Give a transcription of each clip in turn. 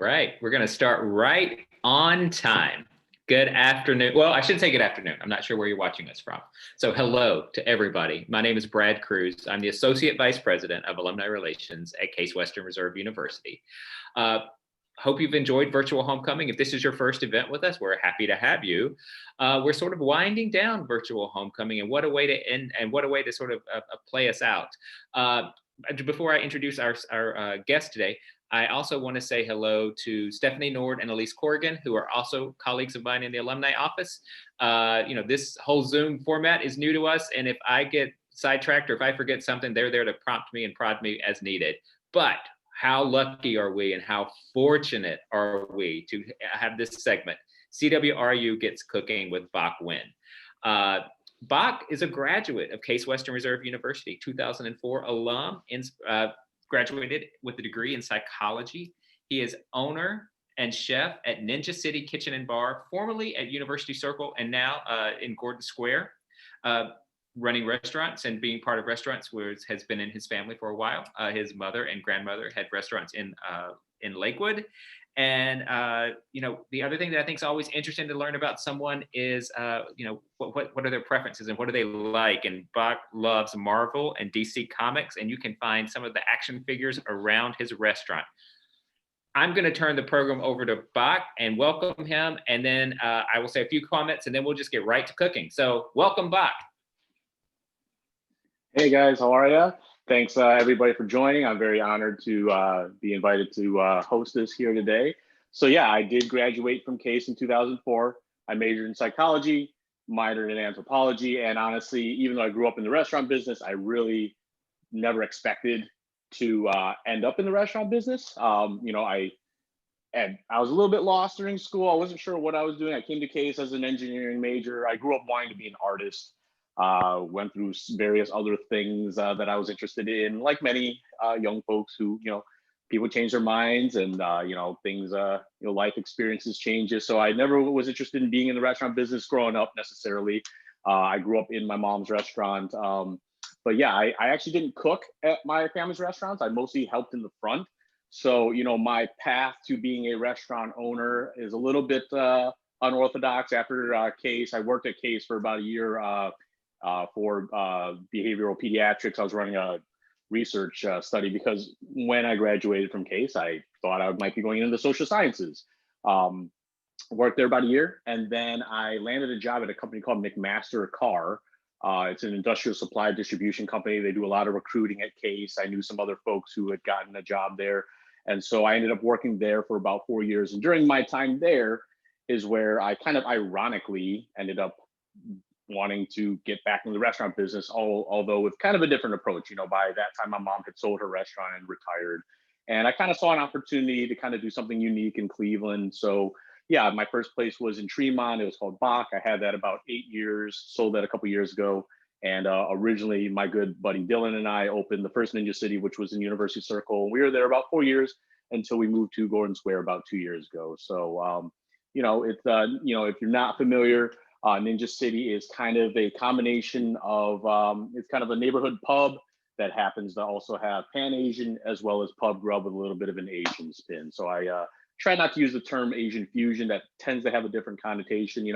right, we're going to start right on time. Good afternoon. Well, I shouldn't say good afternoon. I'm not sure where you're watching us from. So hello to everybody. My name is Brad Cruz. I'm the Associate Vice President of Alumni Relations at Case Western Reserve University. Hope you've enjoyed virtual homecoming. If this is your first event with us, we're happy to have you. We're sort of winding down virtual homecoming, and what a way to end, and what a way to sort of play us out. Before I introduce our guest today, I also want to say hello to Stephanie Nord and Elise Corrigan, who are also colleagues of mine in the alumni office. This whole Zoom format is new to us, and if I get sidetracked or if I forget something, they're there to prompt me and prod me as needed. But how lucky are we and how fortunate are we to have this segment? CWRU Gets Cooking with Bach Nguyen. Bach is a graduate of Case Western Reserve University, 2004 alum, graduated with a degree in psychology. He is owner and chef at Ninja City Kitchen and Bar, formerly at University Circle and now in Gordon Square. Running restaurants and being part of restaurants has been in his family for a while. His mother and grandmother had restaurants in Lakewood. And, the other thing that I think is always interesting to learn about someone is, what are their preferences and what do they like? And Bach loves Marvel and DC Comics, and you can find some of the action figures around his restaurant. I'm going to turn the program over to Bach and welcome him. And then I will say a few comments and then we'll just get right to cooking. So welcome, Bach. Hey guys, how are you? Thanks everybody for joining. I'm very honored to be invited to host this here today. So yeah, I did graduate from Case in 2004. I majored in psychology, minored in anthropology, and honestly, even though I grew up in the restaurant business, I really never expected to end up in the restaurant business. I was a little bit lost during school. I wasn't sure what I was doing. I came to Case as an engineering major. I grew up wanting to be an artist. Went through various other things that I was interested in, like many young folks who, people change their minds and, things, life experiences changes. So I never was interested in being in the restaurant business growing up necessarily. I grew up in my mom's restaurant. But yeah, I actually didn't cook at my family's restaurants. I mostly helped in the front. So, my path to being a restaurant owner is a little bit unorthodox. After Case, I worked at Case for about a year for behavioral pediatrics. I was running a research study because when I graduated from Case, I thought I might be going into the social sciences. Worked there about a year, and then I landed a job at a company called McMaster Carr. It's an industrial supply distribution company. They do a lot of recruiting at Case. I knew some other folks who had gotten a job there. And so I ended up working there for about 4 years. And during my time there is where I kind of ironically ended up wanting to get back in the restaurant business, although with kind of a different approach. By that time, my mom had sold her restaurant and retired. And I kind of saw an opportunity to kind of do something unique in Cleveland. So yeah, my first place was in Tremont. It was called Bach. I had that about 8 years, sold that a couple years ago. And originally my good buddy Dylan and I opened the first Ninja City, which was in University Circle. We were there about 4 years until we moved to Gordon Square about 2 years ago. So, if you're not familiar, Ninja City is kind of a combination of, it's kind of a neighborhood pub that happens to also have Pan-Asian as well as pub grub with a little bit of an Asian spin. So I try not to use the term Asian fusion. That tends to have a different connotation.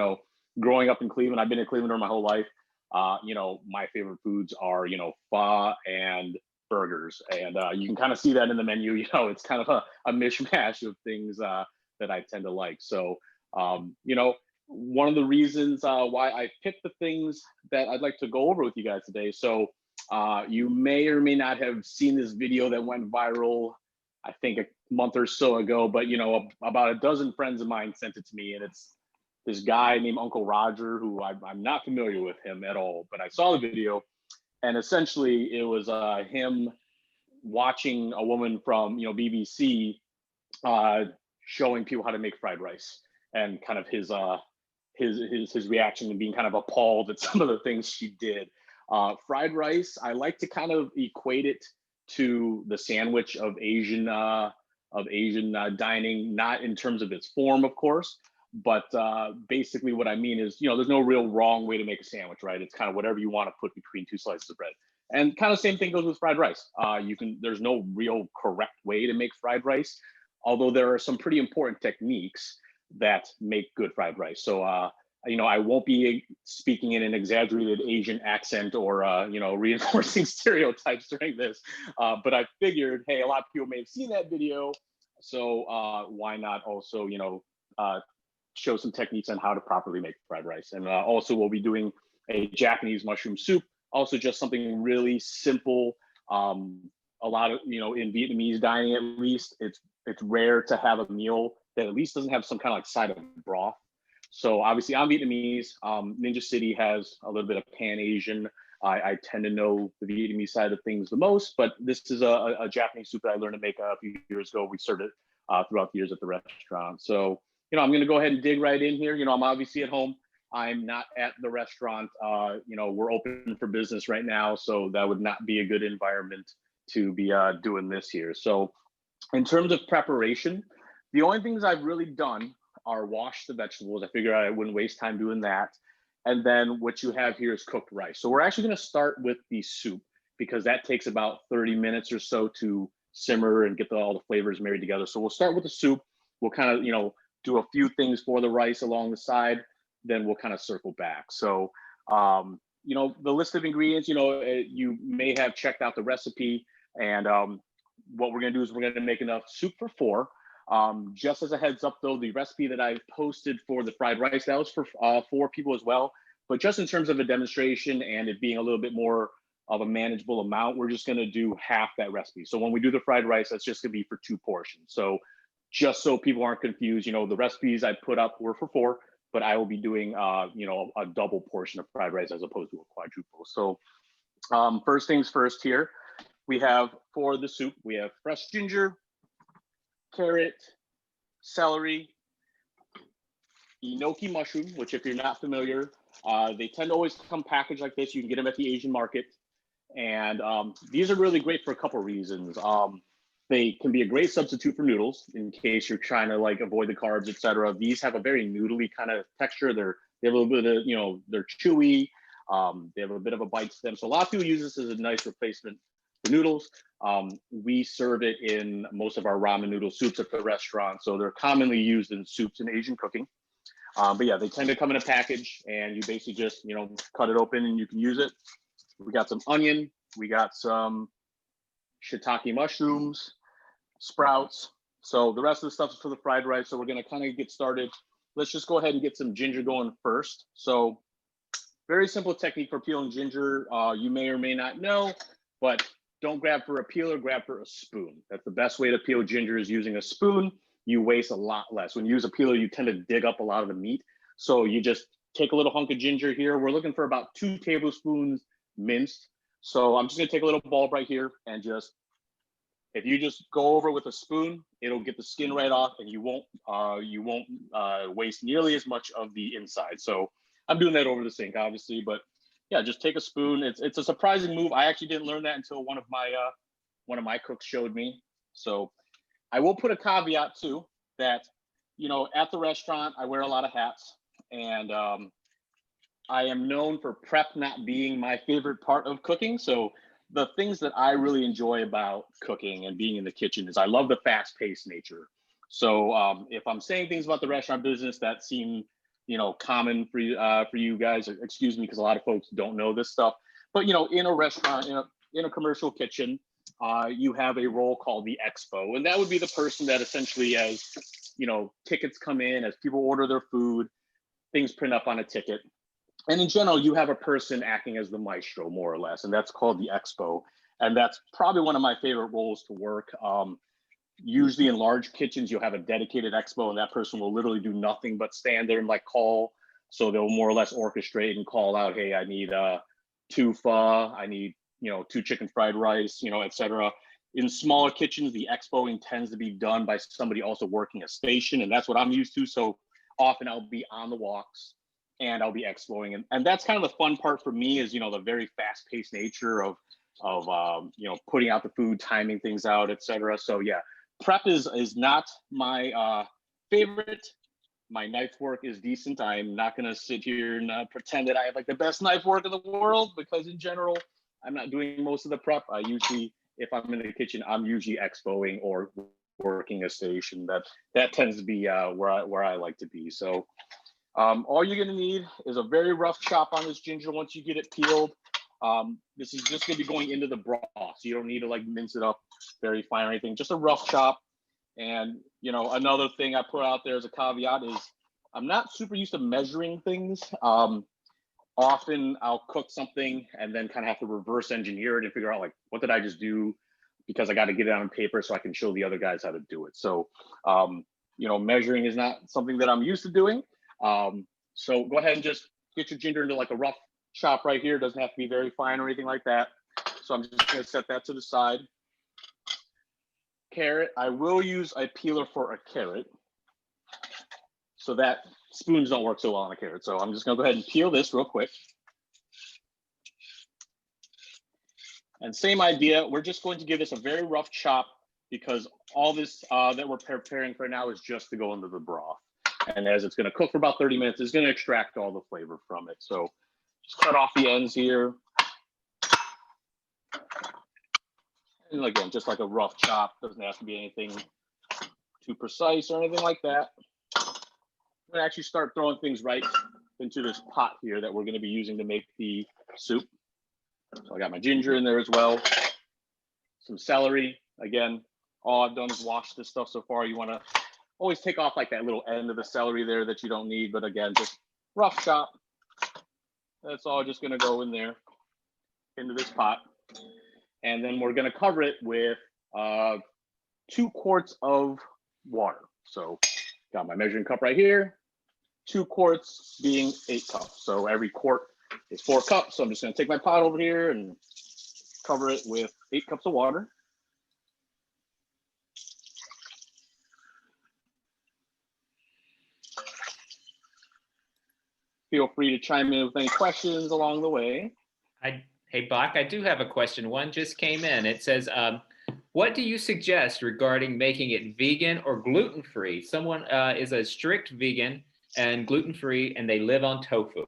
Growing up in Cleveland, I've been in Cleveland my whole life. My favorite foods are, pho and burgers. And you can kind of see that in the menu. It's kind of a mishmash of things that I tend to like. So, one of the reasons why I picked the things that I'd like to go over with you guys today. So you may or may not have seen this video that went viral, I think a month or so ago, but about a dozen friends of mine sent it to me, and it's this guy named Uncle Roger, who I'm not familiar with him at all, but I saw the video, and essentially it was him watching a woman from BBC showing people how to make fried rice, and kind of his reaction and being kind of appalled at some of the things she did. Fried rice, I like to kind of equate it to the sandwich of Asian dining, not in terms of its form, of course, but basically what I mean is, there's no real wrong way to make a sandwich, right? It's kind of whatever you want to put between two slices of bread. And kind of same thing goes with fried rice. There's no real correct way to make fried rice. although there are some pretty important techniques that make good fried rice. So, I won't be speaking in an exaggerated Asian accent or, reinforcing stereotypes during this, but I figured, hey, a lot of people may have seen that video. So why not also, show some techniques on how to properly make fried rice. And also we'll be doing a Japanese mushroom soup, also just something really simple. A lot of, in Vietnamese dining, at least, it's rare to have a meal that at least doesn't have some kind of like side of broth. So obviously I'm Vietnamese. Ninja City has a little bit of Pan-Asian. I tend to know the Vietnamese side of things the most, but this is a Japanese soup that I learned to make a few years ago. We served it throughout the years at the restaurant. So, I'm going to go ahead and dig right in here. I'm obviously at home. I'm not at the restaurant. We're open for business right now, so that would not be a good environment to be doing this here. So in terms of preparation, the only things I've really done are wash the vegetables. I figured I wouldn't waste time doing that. And then what you have here is cooked rice. So we're actually going to start with the soup because that takes about 30 minutes or so to simmer and get all the flavors married together. So we'll start with the soup. We'll kind of, do a few things for the rice along the side, then we'll kind of circle back. So, the list of ingredients, you may have checked out the recipe, and what we're going to do is we're going to make enough soup for 4. Just as a heads up though, the recipe that I posted for the fried rice, that was for 4 people as well. But just in terms of a demonstration and it being a little bit more of a manageable amount, we're just going to do half that recipe. So when we do the fried rice, that's just going to be for 2 portions. So just so people aren't confused, the recipes I put up were for 4, but I will be doing, a double portion of fried rice as opposed to a quadruple. So first things first here, we have for the soup, we have fresh ginger, carrot, celery, Enoki mushroom, which if you're not familiar, they tend to always come packaged like this. You can get them at the Asian market. And these are really great for a couple of reasons. They can be a great substitute for noodles in case you're trying to like avoid the carbs, etc. These have a very noodly kind of texture. They have a little bit of, they're chewy. They have a bit of a bite to them. So a lot of people use this as a nice replacement for noodles. We serve it in most of our ramen noodle soups at the restaurant. So they're commonly used in soups in Asian cooking. But yeah, they tend to come in a package and you basically just, cut it open and you can use it. We got some onion. We got some Shiitake mushrooms, sprouts. So the rest of the stuff is for the fried rice. So we're going to kind of get started. Let's just go ahead and get some ginger going first. So very simple technique for peeling ginger. You may or may not know, but don't grab for a peeler, grab for a spoon. That's the best way to peel ginger is using a spoon. You waste a lot less. When you use a peeler, you tend to dig up a lot of the meat. So you just take a little hunk of ginger here. We're looking for about 2 tablespoons minced. So I'm just gonna take a little bulb right here and just, if you just go over with a spoon, it'll get the skin right off and you won't waste nearly as much of the inside. So I'm doing that over the sink, obviously, but yeah, just take a spoon. It's a surprising move. I actually didn't learn that until one of my cooks showed me. So I will put a caveat too that, at the restaurant, I wear a lot of hats and I am known for prep not being my favorite part of cooking. So the things that I really enjoy about cooking and being in the kitchen is I love the fast-paced nature. So if I'm saying things about the restaurant business that seem, common for you guys, excuse me, because a lot of folks don't know this stuff. But in a restaurant, in a commercial kitchen, you have a role called the expo, and that would be the person that essentially, as tickets come in, as people order their food, things print up on a ticket. And in general, you have a person acting as the maestro, more or less, and that's called the expo. And that's probably one of my favorite roles to work. Usually in large kitchens, you'll have a dedicated expo, and that person will literally do nothing but stand there and like call. So they'll more or less orchestrate and call out, hey, I need 2 pho, I need 2 chicken fried rice, etc. In smaller kitchens, the expoing tends to be done by somebody also working a station, and that's what I'm used to. So often I'll be on the walks and I'll be expoing, and that's kind of the fun part for me is the very fast-paced nature of putting out the food, timing things out, etc. So yeah, prep is not my favorite. My knife work is decent. I'm not gonna sit here and pretend that I have like the best knife work in the world, because in general, I'm not doing most of the prep. I usually, if I'm in the kitchen, I'm usually expoing or working a station. That tends to be where I like to be. So all you're gonna need is a very rough chop on this ginger once you get it peeled. This is just gonna be going into the broth, so you don't need to like mince it up very fine or anything, just a rough chop. And you know, another thing I put out there as a caveat is I'm not super used to measuring things. Often I'll cook something and then kind of have to reverse engineer it and figure out like, what did I just do? Because I got to get it on paper so I can show the other guys how to do it. So, you know, measuring is not something that I'm used to doing. So go ahead and just get your ginger into like a rough chop right here. It doesn't have to be very fine or anything like that. So I'm just gonna set that to the side. Carrot, I will use a peeler for a carrot, so that spoons don't work so well on a carrot. So I'm just gonna go ahead and peel this real quick. And same idea, we're just going to give this a very rough chop because all this that we're preparing for now is just to go into the broth. And as it's gonna cook for about 30 minutes, it's gonna extract all the flavor from it. So just cut off the ends here. And again, just like a rough chop, doesn't have to be anything too precise or anything like that. I'm gonna actually start throwing things right into this pot here that we're gonna be using to make the soup. So I got my ginger in there as well. Some celery. Again, all I've done is wash this stuff so far. You wanna always take off like that little end of the celery there that you don't need, but again, just rough chop. That's all just gonna go in there into this pot. And then we're gonna cover it with 2 quarts of water. So got my measuring cup right here, 2 quarts being 8 cups. So every quart is 4 cups. So I'm just gonna take my pot over here and cover it with 8 cups of water. Feel free to chime in with any questions along the way. Hey, Bach, I do have a question. One just came in. It says, what do you suggest regarding making it vegan or gluten-free? Someone is a strict vegan and gluten-free, and they live on tofu.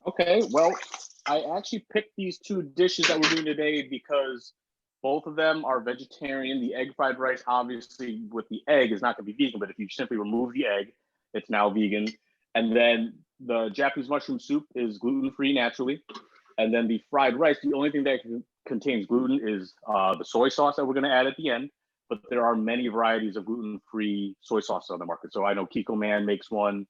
Okay, well, I actually picked these 2 dishes that we're doing today because both of them are vegetarian. The egg fried rice, obviously, with the egg is not going to be vegan, but if you simply remove the egg, it's now vegan. And then the Japanese mushroom soup is gluten-free naturally. And then the fried rice, the only thing that contains gluten is the soy sauce that we're going to add at the end. But there are many varieties of gluten-free soy sauce on the market. So I know Kiko Man makes one.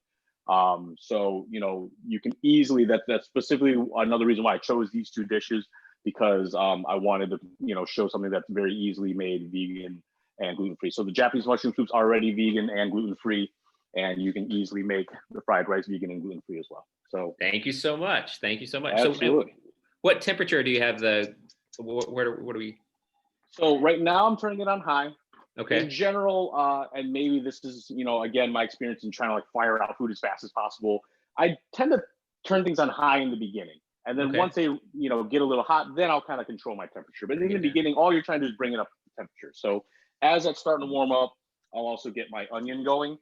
So, you know, you can easily, that's specifically another reason why I chose these 2 dishes, because I wanted to, you know, show something that's very easily made vegan and gluten-free. So the Japanese mushroom soup's already vegan and gluten-free, and you can easily make the fried rice vegan and gluten-free as well. So thank you so much. Thank you so much. Absolutely. So what temperature do you have what do we? So right now I'm turning it on high. Okay. In general, and maybe this is, you know, again, my experience in trying to like fire out food as fast as possible, I tend to turn things on high in the beginning. And then once they, you know, get a little hot, then I'll kind of control my temperature. But in the beginning, all you're trying to do is bring it up to temperature. So as that's starting to warm up, I'll also get my onion going.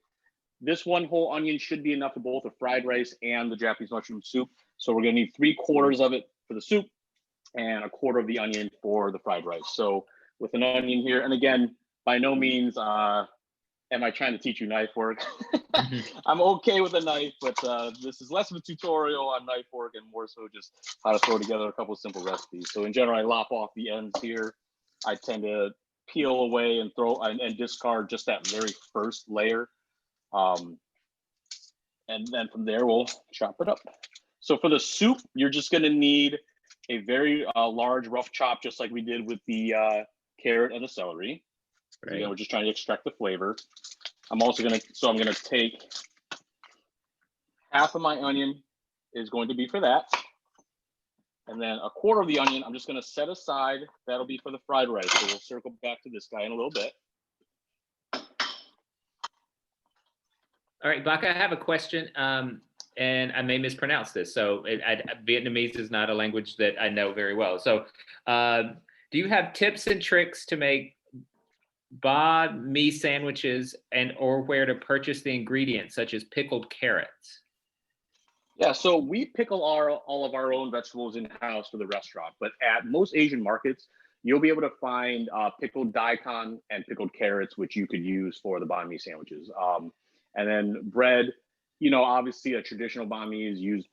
This 1 whole onion should be enough for both the fried rice and the Japanese mushroom soup. So we're gonna need 3/4 of it for the soup and 1/4 of the onion for the fried rice. So with an onion here, and again, by no means am I trying to teach you knife work. I'm okay with a knife, but this is less of a tutorial on knife work and more so just how to throw together a couple of simple recipes. So in general, I lop off the ends here. I tend to peel away and throw and discard just that very first layer. And then from there, we'll chop it up. So for the soup, you're just gonna need a very large rough chop, just like we did with the carrot and the celery. Right. Again, we're just trying to extract the flavor. I'm gonna take half of my onion is going to be for that. And then 1/4 of the onion, I'm just gonna set aside. That'll be for the fried rice. So we'll circle back to this guy in a little bit. All right, Baka, I have a question, and I may mispronounce this. So Vietnamese is not a language that I know very well. So do you have tips and tricks to make banh mi sandwiches and or where to purchase the ingredients such as pickled carrots? Yeah, so we pickle all of our own vegetables in-house for the restaurant, but at most Asian markets, you'll be able to find pickled daikon and pickled carrots, which you could use for the banh mi sandwiches. And then bread, you know, obviously a traditional banh mi is used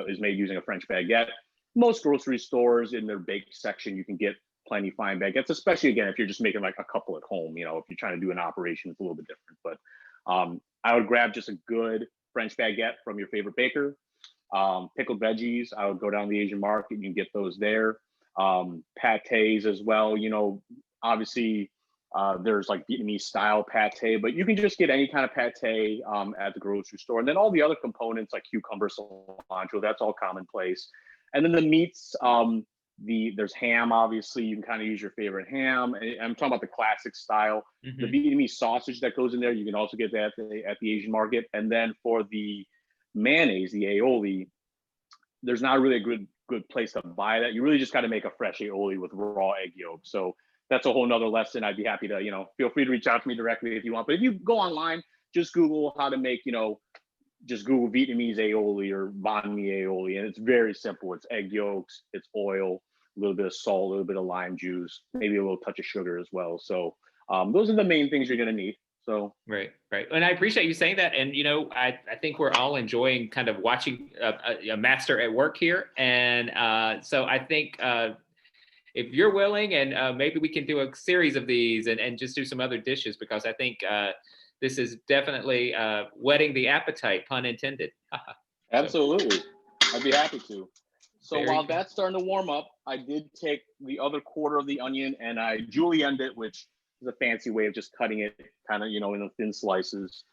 is made using a French baguette. Most grocery stores in their baked section, you can get plenty fine baguettes, especially again, if you're just making like a couple at home. You know, if you're trying to do an operation, it's a little bit different. But I would grab just a good French baguette from your favorite baker. Pickled veggies, I would go down the Asian market, you can get those there. Pâtés as well, you know, obviously there's like Vietnamese style pâté, but you can just get any kind of pâté at the grocery store. And then all the other components like cucumber, cilantro, that's all commonplace. And then the meats, there's ham, obviously, you can kind of use your favorite ham. I'm talking about the classic style. The Vietnamese sausage that goes in there, you can also get that at the Asian market. And then for the mayonnaise, the aioli, there's not really a good place to buy that. You really just got to make a fresh aioli with raw egg yolk. So that's a whole nother lesson. I'd be happy to, you know, feel free to reach out to me directly if you want. But if you go online, just Google how to make, you know, just Google Vietnamese aioli or banh mi aioli, and it's very simple. It's egg yolks, it's oil, a little bit of salt, a little bit of lime juice, maybe a little touch of sugar as well. So those are the main things you're going to need. So right. And I appreciate you saying that. And, you know, I think we're all enjoying kind of watching a master at work here. And so I think if you're willing, and maybe we can do a series of these and just do some other dishes, because I think this is definitely whetting the appetite, pun intended. Absolutely. I'd be happy to. So while cool. That's starting to warm up, I did take the other quarter of the onion and I julienned it, which is a fancy way of just cutting it kind of, you know, in the thin slices.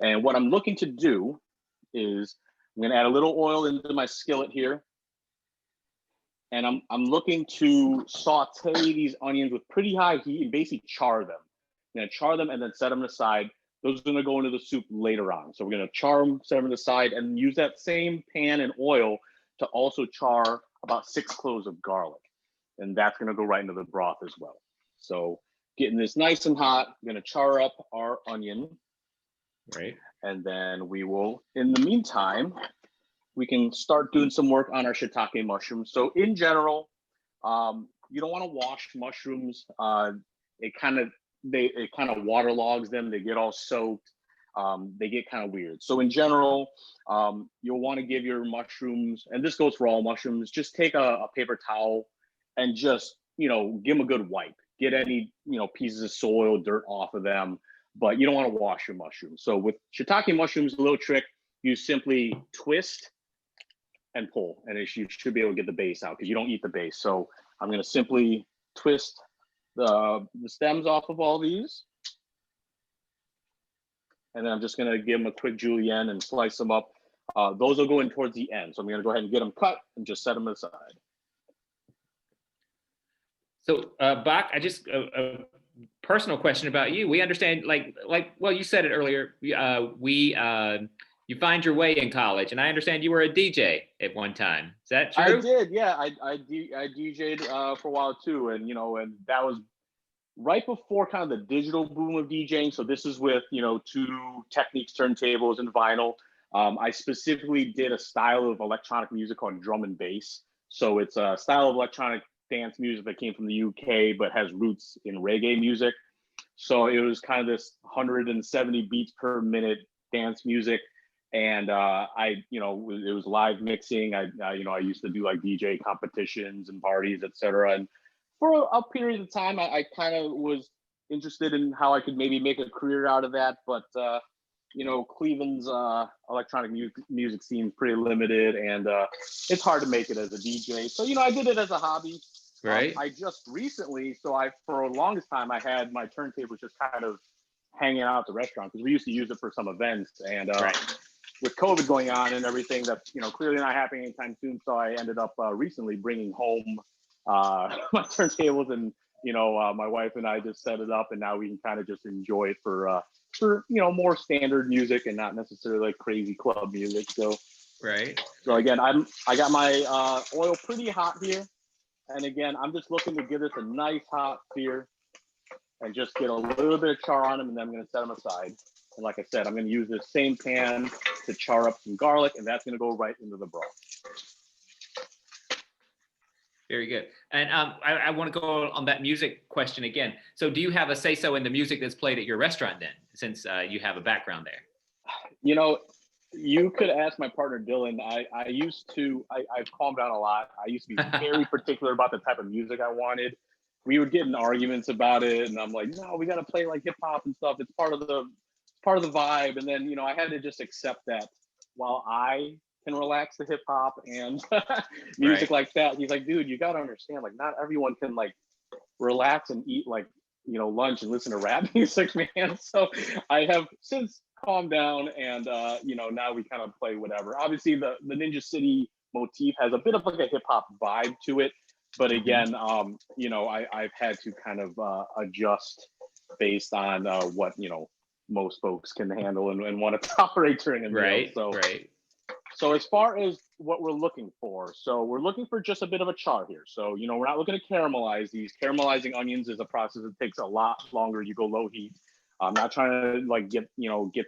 And what I'm looking to do is I'm going to add a little oil into my skillet here. And I'm looking to saute these onions with pretty high heat and basically char them. I'm going to char them and then set them aside. Those are going to go into the soup later on. So we're going to char them, set them aside, and use that same pan and oil to also char about 6 cloves of garlic. And that's going to go right into the broth as well. So getting this nice and hot, I'm going to char up our onion. Right. And then we will, in the meantime, we can start doing some work on our shiitake mushrooms. So in general, you don't want to wash mushrooms. It kind of waterlogs them. They get all soaked. They get kind of weird. So in general, you'll want to give your mushrooms, and this goes for all mushrooms, just take a paper towel and just, you know, give them a good wipe. Get any, you know, pieces of soil, dirt off of them, but you don't want to wash your mushrooms. So with shiitake mushrooms, a little trick, you simply twist and pull, and you should be able to get the base out because you don't eat the base. So I'm going to simply twist the stems off of all these. And then I'm just going to give them a quick julienne and slice them up. Those will go in towards the end. So I'm going to go ahead and get them cut and just set them aside. So Bach, I just a personal question about you. We understand, well, you said it earlier. You find your way in college, and I understand you were a DJ at one time. Is that true? I did, yeah. I DJ'd for a while too, and you know, and that was right before kind of the digital boom of DJing. So this is with, you know, 2 Technics turntables and vinyl. I specifically did a style of electronic music called drum and bass. So it's a style of electronic dance music that came from the UK, but has roots in reggae music. So it was kind of this 170 beats per minute dance music. And you know, it was live mixing. You know, I used to do like DJ competitions and parties, etc. And for a period of time, I kind of was interested in how I could maybe make a career out of that. But you know, Cleveland's electronic music scene is pretty limited, and it's hard to make it as a DJ. So, you know, I did it as a hobby. Right. I just recently, for the longest time, I had my turntables just kind of hanging out at the restaurant because we used to use it for some events. And with COVID going on and everything, that's, you know, clearly not happening anytime soon. So I ended up recently bringing home my turntables, and you know, my wife and I just set it up, and now we can kind of just enjoy it for you know, more standard music and not necessarily like crazy club music. So So again, I got my oil pretty hot here, and again, I'm just looking to give this a nice hot sear and just get a little bit of char on them, and then I'm going to set them aside. And like I said, I'm going to use this same pan to char up some garlic, and that's going to go right into the broth. Very good. And I want to go on that music question again. So do you have a say-so in the music that's played at your restaurant then, since you have a background there? You know, you could ask my partner Dylan. I've calmed down a lot. I used to be very particular about the type of music I wanted. We would get in arguments about it, and I'm like, no, we got to play like hip hop and stuff. It's part of the vibe. And then I had to just accept that while I can relax the hip hop and music like that. He's like, dude, you got to understand, like, not everyone can like relax and eat like lunch and listen to rap music, man. So I have since calmed down, and now we kind of play whatever. Obviously the Ninja City motif has a bit of like a hip hop vibe to it, but again, I've had to kind of adjust based on what most folks can handle and want to tolerate during a meal. So as far as what we're looking for, so we're looking for just a bit of a char here. So, we're not looking to caramelize these. Caramelizing onions is a process that takes a lot longer. You go low heat. I'm not trying to like get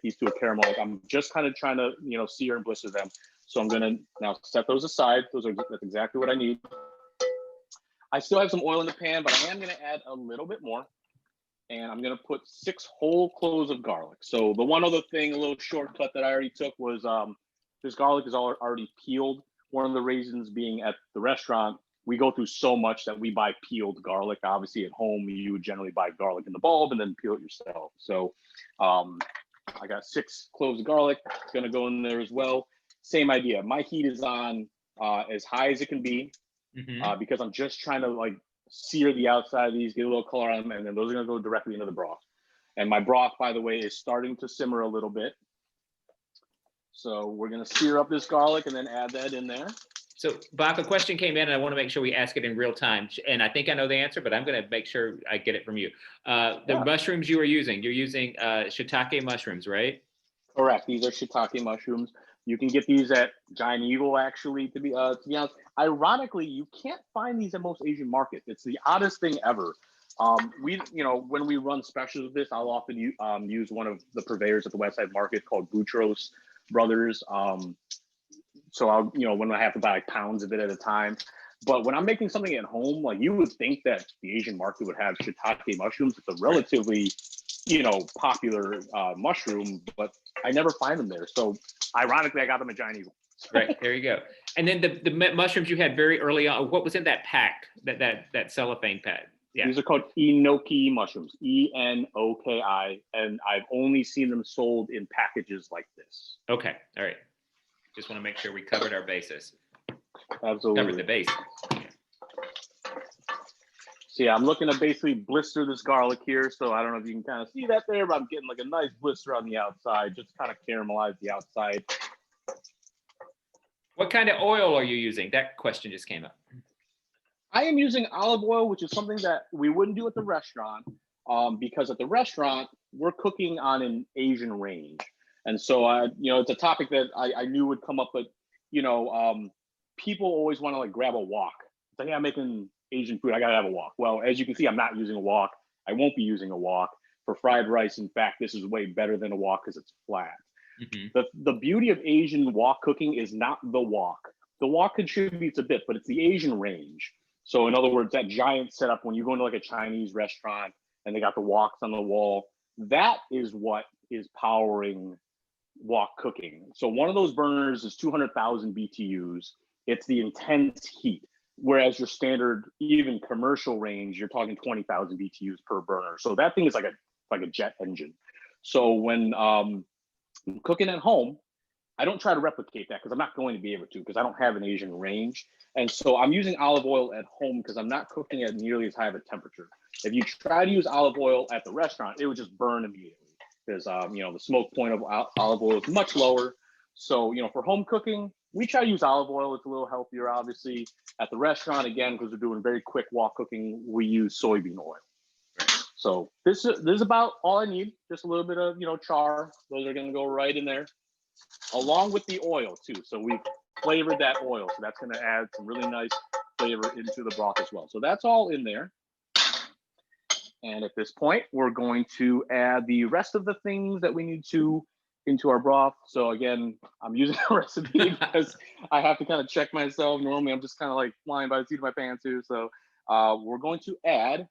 these to a caramel. I'm just kind of trying to, sear and blister them. So I'm gonna now set those aside. That's exactly what I need. I still have some oil in the pan, but I am gonna add a little bit more. And I'm gonna put 6 whole cloves of garlic. So the one other thing, a little shortcut that I already took was this garlic is already peeled. One of the reasons being at the restaurant, we go through so much that we buy peeled garlic. Obviously at home, you would generally buy garlic in the bulb and then peel it yourself. So I got 6 cloves of garlic. It's gonna go in there as well. Same idea. My heat is on as high as it can be because I'm just trying to like sear the outside of these, get a little color on them, and then those are gonna go directly into the broth. And my broth, by the way, is starting to simmer a little bit. So we're gonna sear up this garlic and then add that in there. So Bach, a question came in and I want to make sure we ask it in real time. And I think I know the answer, but I'm going to make sure I get it from you. The mushrooms you're using Shiitake mushrooms, right? Correct. These are Shiitake mushrooms. You can get these at Giant Eagle, actually, to be honest. Ironically, you can't find these at most Asian markets. It's the oddest thing ever. When we run specials with this, I'll often use one of the purveyors at the Westside Market called Boutros Brothers. So I'll, when I have to buy like pounds of it at a time. But when I'm making something at home, like you would think that the Asian market would have Shiitake mushrooms. It's a relatively, popular mushroom, but I never find them there. So ironically, I got them at Giant Eagle. Right, there you go. And then the mushrooms you had very early on, what was in that pack, that cellophane pack? Yeah. These are called Enoki Mushrooms, Enoki, and I've only seen them sold in packages like this. Okay, all right. Just want to make sure we covered our bases. Absolutely. Covered the base. So yeah, I'm looking to basically blister this garlic here. So I don't know if you can kind of see that there, but I'm getting like a nice blister on the outside, just kind of caramelize the outside. What kind of oil are you using? That question just came up. I am using olive oil, which is something that we wouldn't do at the restaurant because at the restaurant, we're cooking on an Asian range. And so, it's a topic that I knew would come up, but, people always want to like grab a wok. It's like, yeah, I'm making Asian food. I got to have a wok. Well, as you can see, I'm not using a wok. I won't be using a wok for fried rice. In fact, this is way better than a wok because it's flat. Mm-hmm. The beauty of Asian wok cooking is not the wok. The wok contributes a bit, but it's the Asian range. So in other words, that giant setup, when you go into like a Chinese restaurant and they got the woks on the wall, that is what is powering wok cooking. So one of those burners is 200,000 BTUs. It's the intense heat. Whereas your standard, even commercial range, you're talking 20,000 BTUs per burner. So that thing is like a jet engine. So when I'm cooking at home, I don't try to replicate that because I'm not going to be able to because I don't have an Asian range. And so I'm using olive oil at home because I'm not cooking at nearly as high of a temperature. If you try to use olive oil at the restaurant, it would just burn immediately because, the smoke point of olive oil is much lower. So, for home cooking, we try to use olive oil. It's a little healthier, obviously. At the restaurant, again, because we're doing very quick wok cooking, we use soybean oil. So this is about all I need. Just a little bit of, char. Those are going to go right in there, along with the oil too. So we've flavored that oil. So that's going to add some really nice flavor into the broth as well. So that's all in there. And at this point, we're going to add the rest of the things that we need to into our broth. So again, I'm using a recipe because I have to kind of check myself. Normally, I'm just kind of like flying by the seat of my pants here. So we're going to add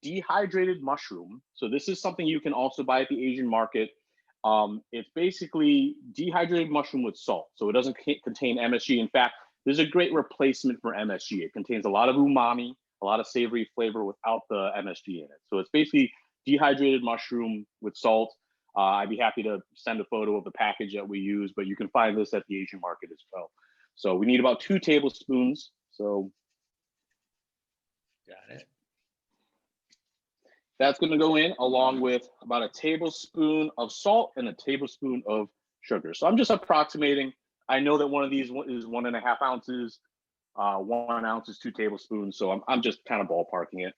dehydrated mushroom. So this is something you can also buy at the Asian market. It's basically dehydrated mushroom with salt. So it doesn't contain MSG. In fact, this is a great replacement for MSG. It contains a lot of umami, a lot of savory flavor without the MSG in it. So it's basically dehydrated mushroom with salt. I'd be happy to send a photo of the package that we use, but you can find this at the Asian market as well. So we need about 2 tablespoons. So got it. That's going to go in along with about a tablespoon of salt and a tablespoon of sugar. So I'm just approximating. I know that one of these is 1.5 ounces. 1 ounce is 2 tablespoons. So I'm just kind of ballparking it.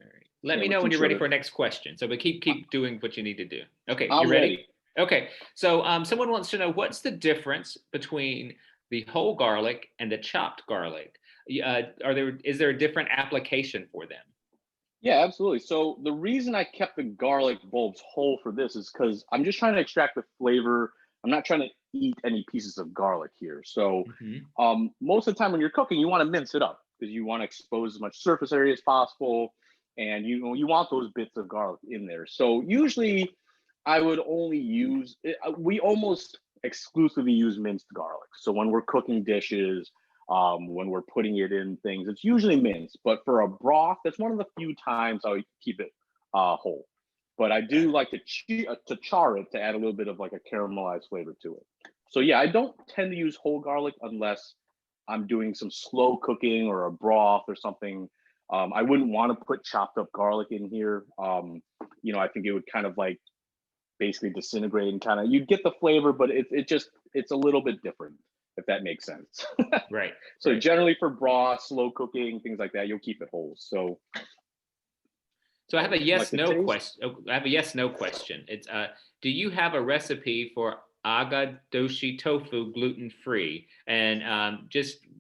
All right. Let me know when you're ready for our next question. So, but keep doing what you need to do. Okay, I'm you ready? Okay. So, someone wants to know what's the difference between the whole garlic and the chopped garlic. Is there a different application for them? Yeah, absolutely. So the reason I kept the garlic bulbs whole for this is because I'm just trying to extract the flavor. I'm not trying to eat any pieces of garlic here. So most of the time when you're cooking, you want to mince it up because you want to expose as much surface area as possible. And you want those bits of garlic in there. So usually I would only use, we almost exclusively use minced garlic. So when we're cooking dishes, when we're putting it in things, it's usually minced. But for a broth, that's one of the few times I would keep it whole. But I do like to char it to add a little bit of like a caramelized flavor to it. So yeah, I don't tend to use whole garlic unless I'm doing some slow cooking or a broth or something. I wouldn't want to put chopped up garlic in here. I think it would kind of like basically disintegrate and kind of, you'd get the flavor, but it's a little bit different, if that makes sense. Right. So generally for broth, slow cooking, things like that, you'll keep it whole. So I have a yes/no question. I have a yes/no question. It's do you have a recipe for agadoshi tofu gluten-free? And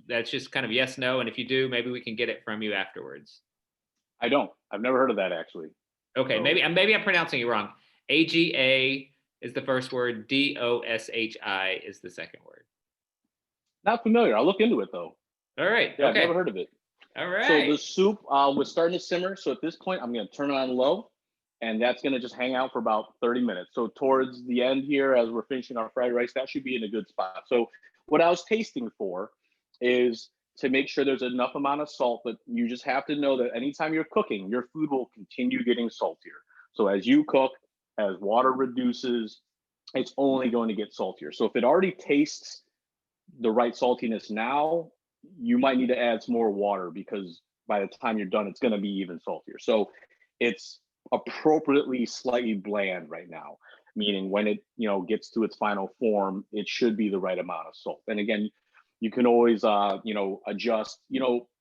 that's just kind of yes/no. And if you do, maybe we can get it from you afterwards. I don't. I've never heard of that actually. Okay, so, maybe I'm pronouncing it wrong. AGA is the first word. DOSHI is the second word. Not familiar. I'll look into it though. All right. Yeah, okay. I've never heard of it. All right. So the soup was starting to simmer. So at this point, I'm going to turn it on low, and that's going to just hang out for about 30 minutes. So towards the end here, as we're finishing our fried rice, that should be in a good spot. So what I was tasting for is to make sure there's enough amount of salt, but you just have to know that anytime you're cooking, your food will continue getting saltier. So as you cook, as water reduces, it's only going to get saltier. So if it already tastes the right saltiness now, you might need to add some more water because by the time you're done, it's going to be even saltier. So it's appropriately slightly bland right now, meaning when it gets to its final form, it should be the right amount of salt. And again, you can always adjust.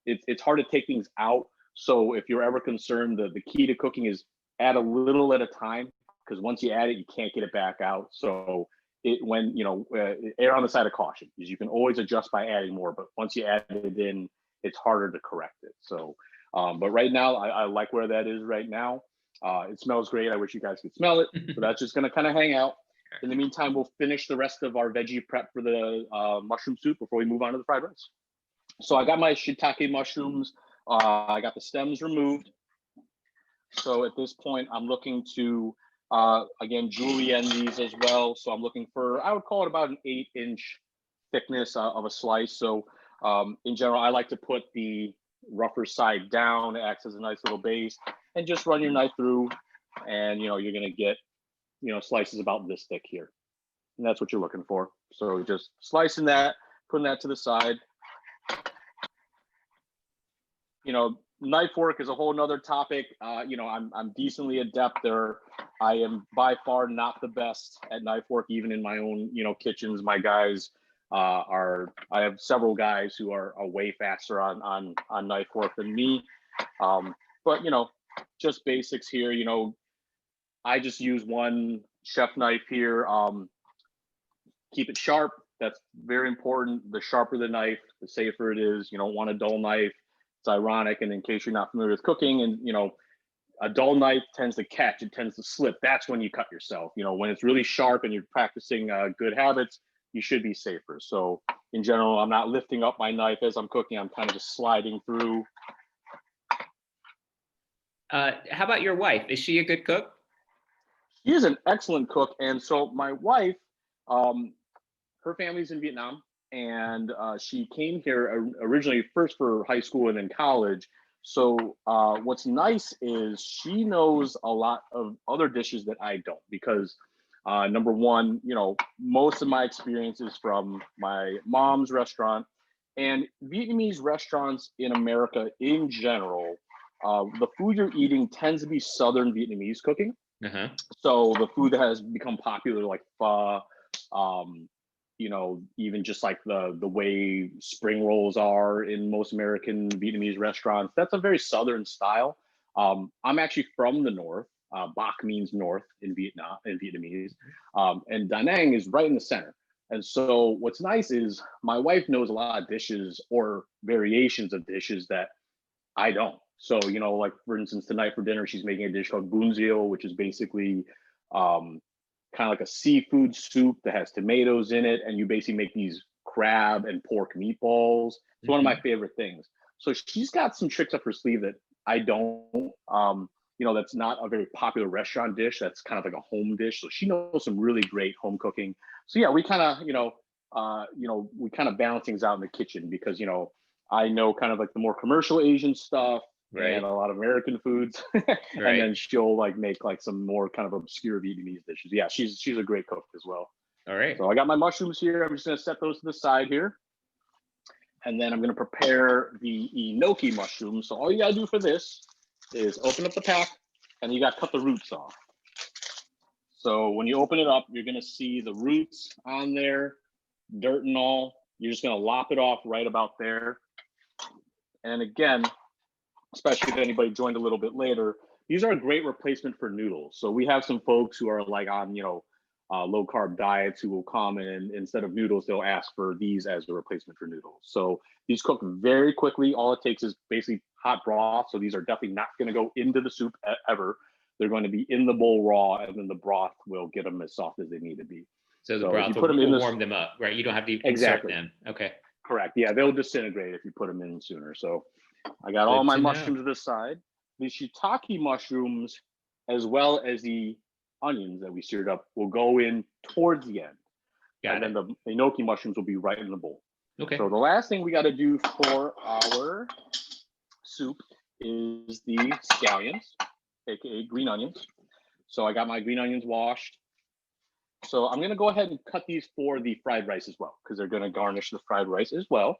It's hard to take things out. So if you're ever concerned, the key to cooking is add a little at a time, because once you add it, you can't get it back out. So err on the side of caution, because you can always adjust by adding more, but once you add it in, it's harder to correct it. So but right now I like where that is right now. It smells great. I wish you guys could smell it. So that's just going to kind of hang out. In the meantime, we'll finish the rest of our veggie prep for the mushroom soup before we move on to the fried rice. So I got my shiitake mushrooms. I got the stems removed. So at this point, I'm looking to again, julienne these as well. So I'm looking for, I would call it about an 8-inch thickness of a slice. So in general, I like to put the rougher side down. It acts as a nice little base, and just run your knife through, and you're going to get slices about this thick here, and that's what you're looking for. So just slicing that, putting that to the side. Knife work is a whole nother topic. I'm decently adept there. I am by far not the best at knife work, even in my own, kitchens. My guys I have several guys who are way faster on knife work than me. But, just basics here. I just use one chef knife here. Keep it sharp. That's very important. The sharper the knife, the safer it is. You don't want a dull knife. It's ironic, and in case you're not familiar with cooking, and a dull knife tends to catch, it tends to slip. That's when you cut yourself. You know, when it's really sharp and you're practicing good habits, you should be safer. So in general, I'm not lifting up my knife as I'm cooking. I'm kind of just sliding through. How about your wife? Is she a good cook? She is an excellent cook. And so my wife, her family's in Vietnam, and she came here originally first for high school and then college. So what's nice is she knows a lot of other dishes that I don't, because number one, you know, most of my experience is from my mom's restaurant, and Vietnamese restaurants in America in general, the food you're eating tends to be Southern Vietnamese cooking. Uh-huh. So the food that has become popular, like pho, you know, even just like the way spring rolls are in most American Vietnamese restaurants, that's a very Southern style. I'm actually from the north. Bac means north in Vietnamese, and Da Nang is right in the center. And so what's nice is my wife knows a lot of dishes or variations of dishes that I don't. So, you know, like for instance, tonight for dinner, she's making a dish called bunzio, which is basically kind of like a seafood soup that has tomatoes in it. And you basically make these crab and pork meatballs. It's one of my favorite things. So she's got some tricks up her sleeve that I don't. You know, that's not a very popular restaurant dish. That's kind of like a home dish. So she knows some really great home cooking. So yeah, we kind of, we kind of balance things out in the kitchen, because, you know, I know kind of like the more commercial Asian stuff, right, and a lot of American foods. Right. And then she'll like make like some more kind of obscure Vietnamese dishes. Yeah, she's a great cook as well. All right. So I got my mushrooms here. I'm just gonna set those to the side here. And then I'm gonna prepare the Enoki mushrooms. So all you gotta do for this is open up the pack, and you gotta cut the roots off. So when you open it up, you're gonna see the roots on there, dirt and all. You're just gonna lop it off right about there. And again, especially if anybody joined a little bit later, these are a great replacement for noodles. So we have some folks who are like on, low carb diets who will come and instead of noodles, they'll ask for these as a replacement for noodles. So these cook very quickly. All it takes is basically hot broth. So these are definitely not going to go into the soup ever. They're going to be in the bowl raw, and then the broth will get them as soft as they need to be. So the broth will warm them up, right? You don't have to insert them. Okay. Correct. Yeah, they'll disintegrate if you put them in sooner. So I got all my mushrooms to this side. The shiitake mushrooms, as well as the onions that we seared up, will go in towards the end. And then the enoki mushrooms will be right in the bowl. Okay. So the last thing we got to do for our soup is the scallions, aka green onions. So I got my green onions washed. So I'm going to go ahead and cut these for the fried rice as well, because they're going to garnish the fried rice as well.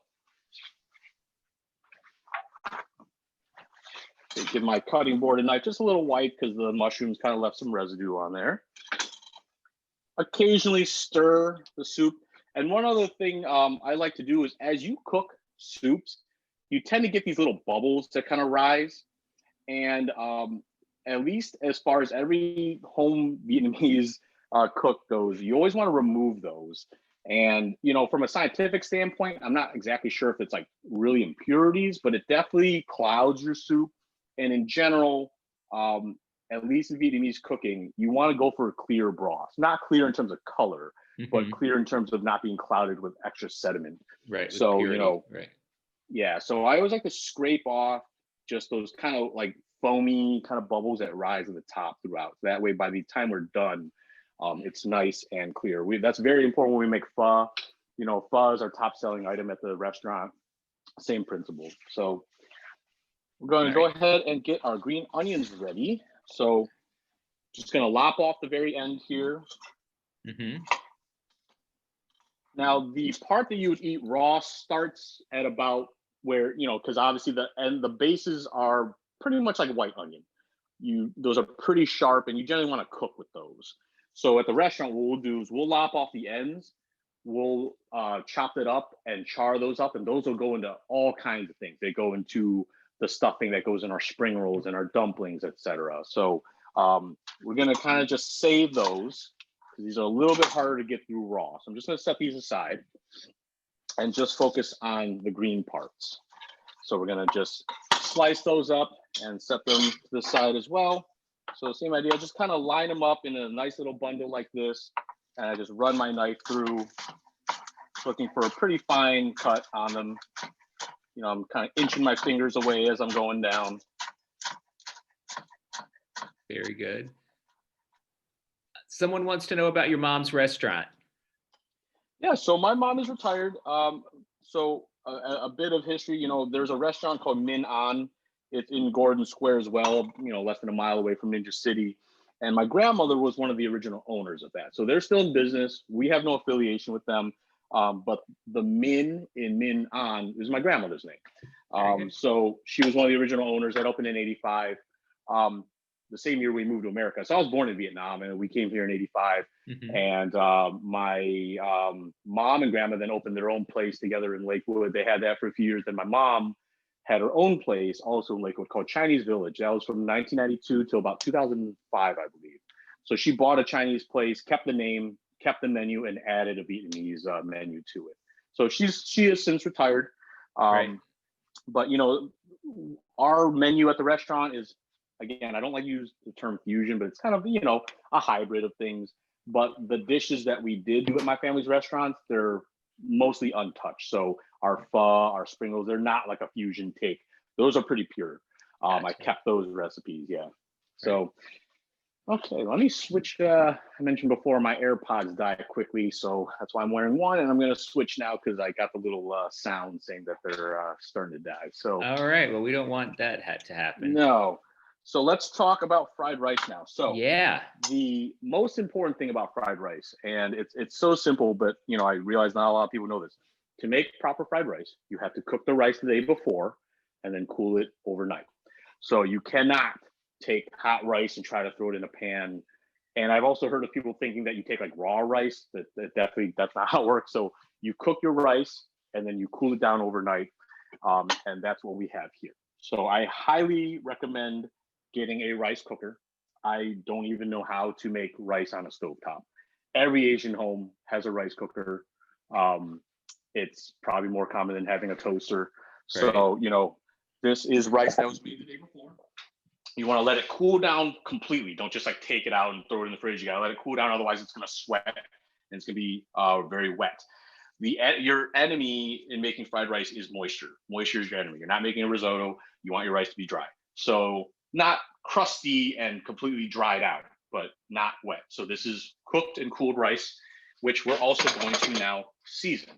So give my cutting board a knife just a little white, because the mushrooms kind of left some residue on there. Occasionally stir the soup. And one other thing I like to do is, as you cook soups, you tend to get these little bubbles that kind of rise. And at least as far as every home Vietnamese cook goes, you always want to remove those. And, from a scientific standpoint, I'm not exactly sure if it's like really impurities, but it definitely clouds your soup. And in general, at least in Vietnamese cooking, you want to go for a clear broth. Not clear in terms of color, but clear in terms of not being clouded with extra sediment. Right. So, right. Yeah. So I always like to scrape off just those kind of like foamy kind of bubbles that rise at the top throughout. That way, by the time we're done, it's nice and clear. That's very important when we make pho. Pho is our top selling item at the restaurant. Same principle. So we're going to go ahead and get our green onions ready. So just going to lop off the very end here. Now, the part that you would eat raw starts at about where, because obviously the bases are pretty much like white onion. Those are pretty sharp, and you generally want to cook with those. So at the restaurant, what we'll do is we'll lop off the ends. We'll chop it up and char those up, and those will go into all kinds of things. They go into the stuffing that goes in our spring rolls and our dumplings, etc. So we're going to kind of just save those, because these are a little bit harder to get through raw. So I'm just going to set these aside and just focus on the green parts. So we're going to just slice those up and set them to the side as well. So same idea, just kind of line them up in a nice little bundle like this. And I just run my knife through, looking for a pretty fine cut on them. You know, I'm kind of inching my fingers away as I'm going down. Very good. Someone wants to know about your mom's restaurant. Yeah, so my mom is retired. So a bit of history, you know, there's a restaurant called Min On. It's in Gordon Square as well, you know, less than a mile away from Ninja City. And my grandmother was one of the original owners of that. So they're still in business. We have no affiliation with them. But the Min in Min On is my grandmother's name. So she was one of the original owners. That opened in '85. The same year we moved to America. So I was born in Vietnam and we came here in '85. And my mom and grandma then opened their own place together in Lakewood. They had that for a few years. Then my mom had her own place also in Lakewood called Chinese Village. That was from 1992 till about 2005, I believe. So she bought a Chinese place, kept the name, kept the menu, and added a Vietnamese menu to it. So she has since retired. Right. But you know, our menu at the restaurant is, again, I don't like to use the term fusion, but it's kind of, you know, a hybrid of things. But the dishes that we did do at my family's restaurants, they're mostly untouched. So our pho, our spring rolls, they're not like a fusion take. Those are pretty pure. Gotcha. I kept those recipes, yeah. So, okay, let me switch. I mentioned before my AirPods died quickly, so that's why I'm wearing one, and I'm gonna switch now because I got the little sound saying that they're starting to die. So. All right, well, we don't want that to happen. No. So let's talk about fried rice now. So yeah, the most important thing about fried rice, and it's so simple, but you know, I realize not a lot of people know this. To make proper fried rice, you have to cook the rice the day before and then cool it overnight. So you cannot take hot rice and try to throw it in a pan. And I've also heard of people thinking that you take like raw rice. That definitely, that's not how it works. So you cook your rice and then you cool it down overnight. And that's what we have here. So I highly recommend getting a rice cooker. I don't even know how to make rice on a stovetop. Every Asian home has a rice cooker. It's probably more common than having a toaster. So, you know, this is rice that was made the day before. You want to let it cool down completely. Don't just like take it out and throw it in the fridge. You got to let it cool down. Otherwise, it's going to sweat and it's going to be very wet. Your enemy in making fried rice is moisture. Moisture is your enemy. You're not making a risotto. You want your rice to be dry. So not crusty and completely dried out, but not wet. So this is cooked and cooled rice, which we're also going to now season.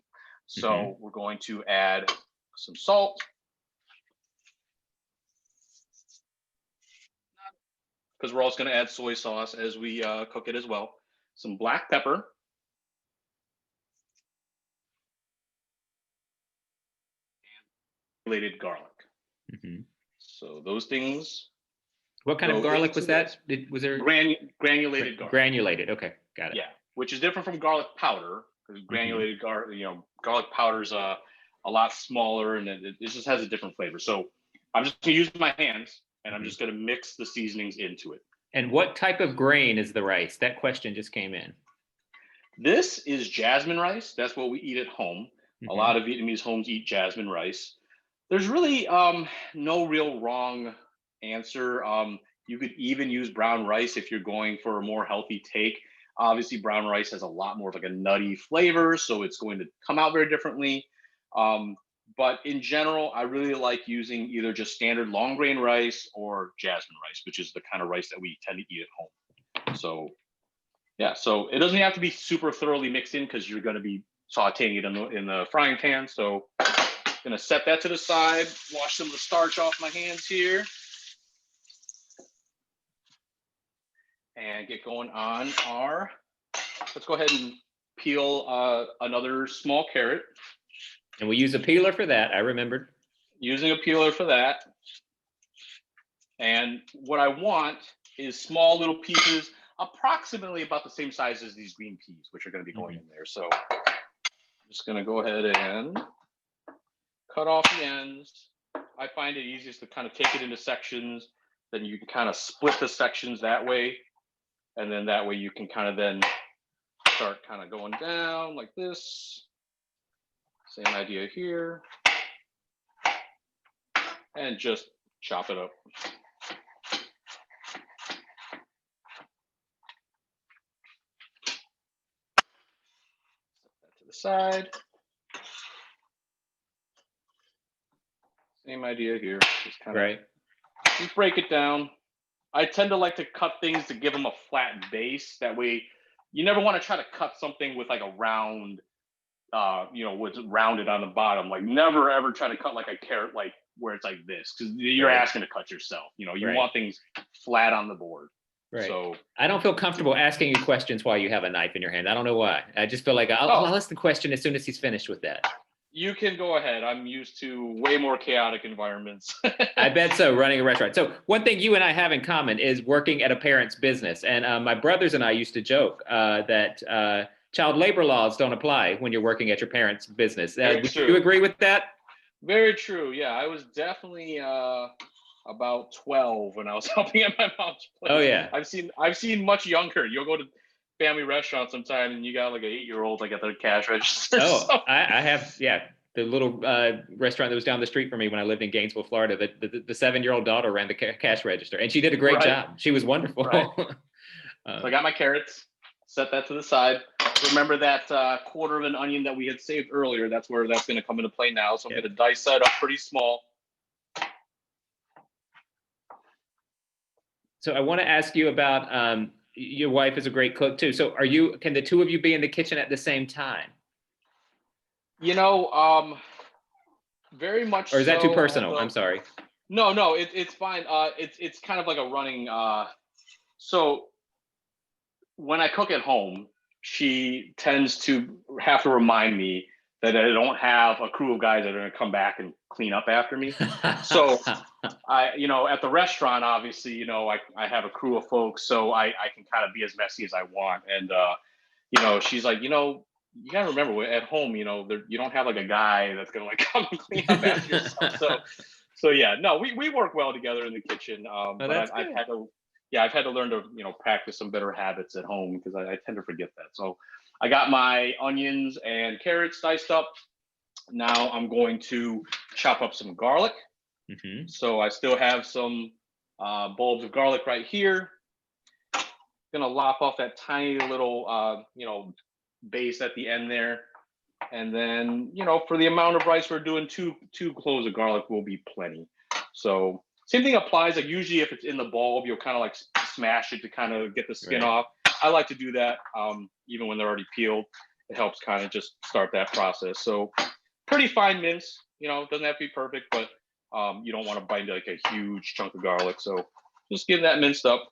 So we're going to add some salt. Because we're also going to add soy sauce as we cook it as well. Some black pepper. And granulated garlic. So those things. What kind of garlic was that? Was there granulated garlic? Granulated. Okay, got it. Yeah, which is different from garlic powder. Because granulated garlic, you know, garlic powder is a lot smaller, and it just has a different flavor. So I'm just gonna use my hands, and I'm just gonna mix the seasonings into it. And what type of grain is the rice? That question just came in. This is jasmine rice. That's what we eat at home. A lot of Vietnamese homes eat jasmine rice. There's really no real wrong answer. You could even use brown rice if you're going for a more healthy take. Obviously, brown rice has a lot more of like a nutty flavor, so it's going to come out very differently. But in general, I really like using either just standard long grain rice or jasmine rice, which is the kind of rice that we tend to eat at home. So yeah, so it doesn't have to be super thoroughly mixed in because you're going to be sauteing it in the frying pan. So I'm going to set that to the side, wash some of the starch off my hands here, and get going on our, let's go ahead and peel another small carrot. And we use a peeler for that, I remembered. Using a peeler for that. And what I want is small little pieces, approximately about the same size as these green peas, which are going to be going in there. So I'm just going to go ahead and cut off the ends. I find it easiest to kind of take it into sections. Then you can kind of split the sections that way. And then that way you can kind of then start kind of going down like this. Same idea here. And just chop it up. Set that to the side. Same idea here. Just kind of just break it down. I tend to like to cut things to give them a flat base. That way, you never want to try to cut something with like a round, what's rounded on the bottom. Like never ever try to cut like a carrot, like where it's like this, because you're asking to cut yourself. You want things flat on the board. Right. So I don't feel comfortable asking you questions while you have a knife in your hand. I don't know why. I just feel like I'll ask the question as soon as he's finished with that. You can go ahead. I'm used to way more chaotic environments. I bet so, running a restaurant. So one thing you and I have in common is working at a parent's business. And my brothers and I used to joke that child labor laws don't apply when you're working at your parent's business. Would you agree with that? Very true. Yeah, I was definitely about 12 when I was helping at my mom's place. Oh yeah. I've seen much younger. You'll go to family restaurant sometime and you got like an 8-year-old like at the cash register. Oh, so. I have, the little restaurant that was down the street from me when I lived in Gainesville, Florida. The 7-year-old daughter ran the cash register, and she did a great job. She was wonderful. Right. So I got my carrots, set that to the side. Remember that quarter of an onion that we had saved earlier? That's where that's going to come into play now. So I'm going to dice that up pretty small. So I want to ask you about your wife is a great cook too. So can the two of you be in the kitchen at the same time? Very much. Or is that too personal? I'm sorry. No, it's fine. It's kind of like a running. So when I cook at home, she tends to have to remind me that I don't have a crew of guys that are going to come back and clean up after me. So at the restaurant, obviously, I have a crew of folks, so I can kind of be as messy as I want. And, she's like, you gotta remember at home, you don't have like a guy that's going to like come and clean up after yourself. So yeah, no, we work well together in the kitchen. But I've had to learn to, practice some better habits at home because I tend to forget that. So I got my onions and carrots diced up. Now I'm going to chop up some garlic. Mm-hmm. So I still have some bulbs of garlic right here. Gonna lop off that tiny little, base at the end there. And then, for the amount of rice we're doing, two cloves of garlic will be plenty. So same thing applies. Like usually if it's in the bulb, you'll kind of like smash it to kind of get the skin off. I like to do that even when they're already peeled. It helps kind of just start that process. So pretty fine mince, it doesn't have to be perfect, but you don't want to bite into like a huge chunk of garlic. So just get that minced up.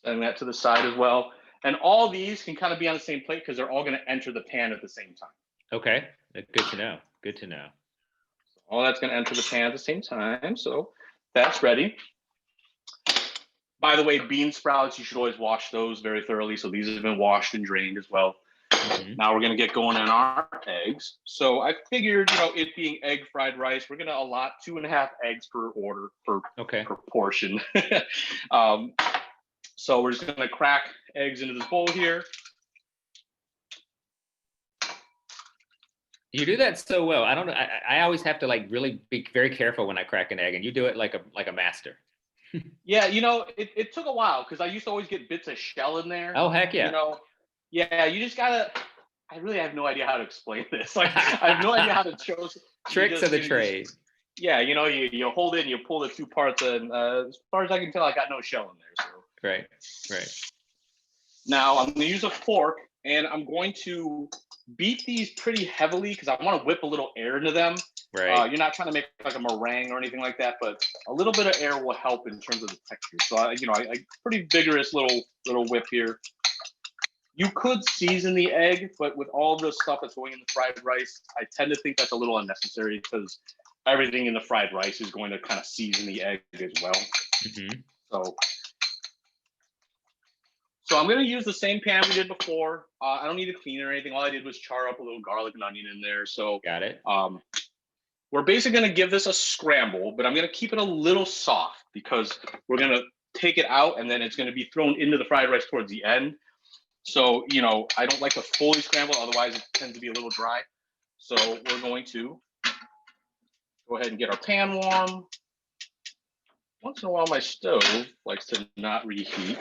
And that to the side as well. And all these can kind of be on the same plate because they're all going to enter the pan at the same time. Okay, good to know. Good to know. All that's going to enter the pan at the same time. So that's ready. By the way, bean sprouts, you should always wash those very thoroughly. So these have been washed and drained as well. Mm-hmm. Now we're going to get going on our eggs. So I figured, it being egg fried rice, we're going to allot 2.5 eggs per order per portion. So we're just going to crack eggs into this bowl here. You do that so well. I don't know. I always have to like really be very careful when I crack an egg, and you do it like a master. Yeah, it took a while because I used to always get bits of shell in there. Oh heck yeah! Yeah, you just gotta. I really have no idea how to explain this. Like I have no idea how to show tricks of the trade. Yeah, you hold it and you pull the two parts, and as far as I can tell, I got no shell in there. So right. Now I'm gonna use a fork, and I'm going to beat these pretty heavily because I want to whip a little air into them. Right. You're not trying to make like a meringue or anything like that, but a little bit of air will help in terms of the texture. So I pretty vigorous little whip here. You could season the egg, but with all the stuff that's going in the fried rice, I tend to think that's a little unnecessary because everything in the fried rice is going to kind of season the egg as well. Mm-hmm. So I'm going to use the same pan we did before. I don't need to clean it or anything. All I did was char up a little garlic and onion in there. So got it. We're basically going to give this a scramble, but I'm going to keep it a little soft because we're going to take it out and then it's going to be thrown into the fried rice towards the end. So, I don't like to fully scramble. Otherwise, it tends to be a little dry. So we're going to Go ahead and get our pan warm. Once in a while, my stove likes to not reheat.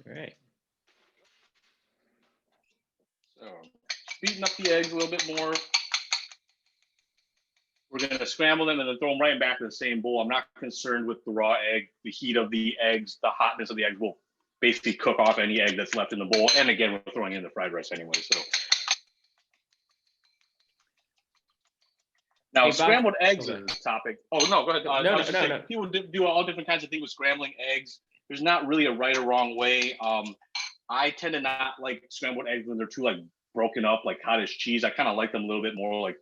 All right. So beating up the eggs a little bit more. We're going to scramble them and then throw them right back in the same bowl. I'm not concerned with the raw egg. The heat of the eggs, the hotness of the eggs will basically cook off any egg that's left in the bowl. And again, we're throwing in the fried rice anyway. So now, Hey, scrambled eggs okay. is a topic. Oh, no, go ahead. No. People do all different kinds of things with scrambling eggs. There's not really a right or wrong way. I tend to not like scrambled eggs when they're too like broken up, like cottage cheese. I kind of like them a little bit more like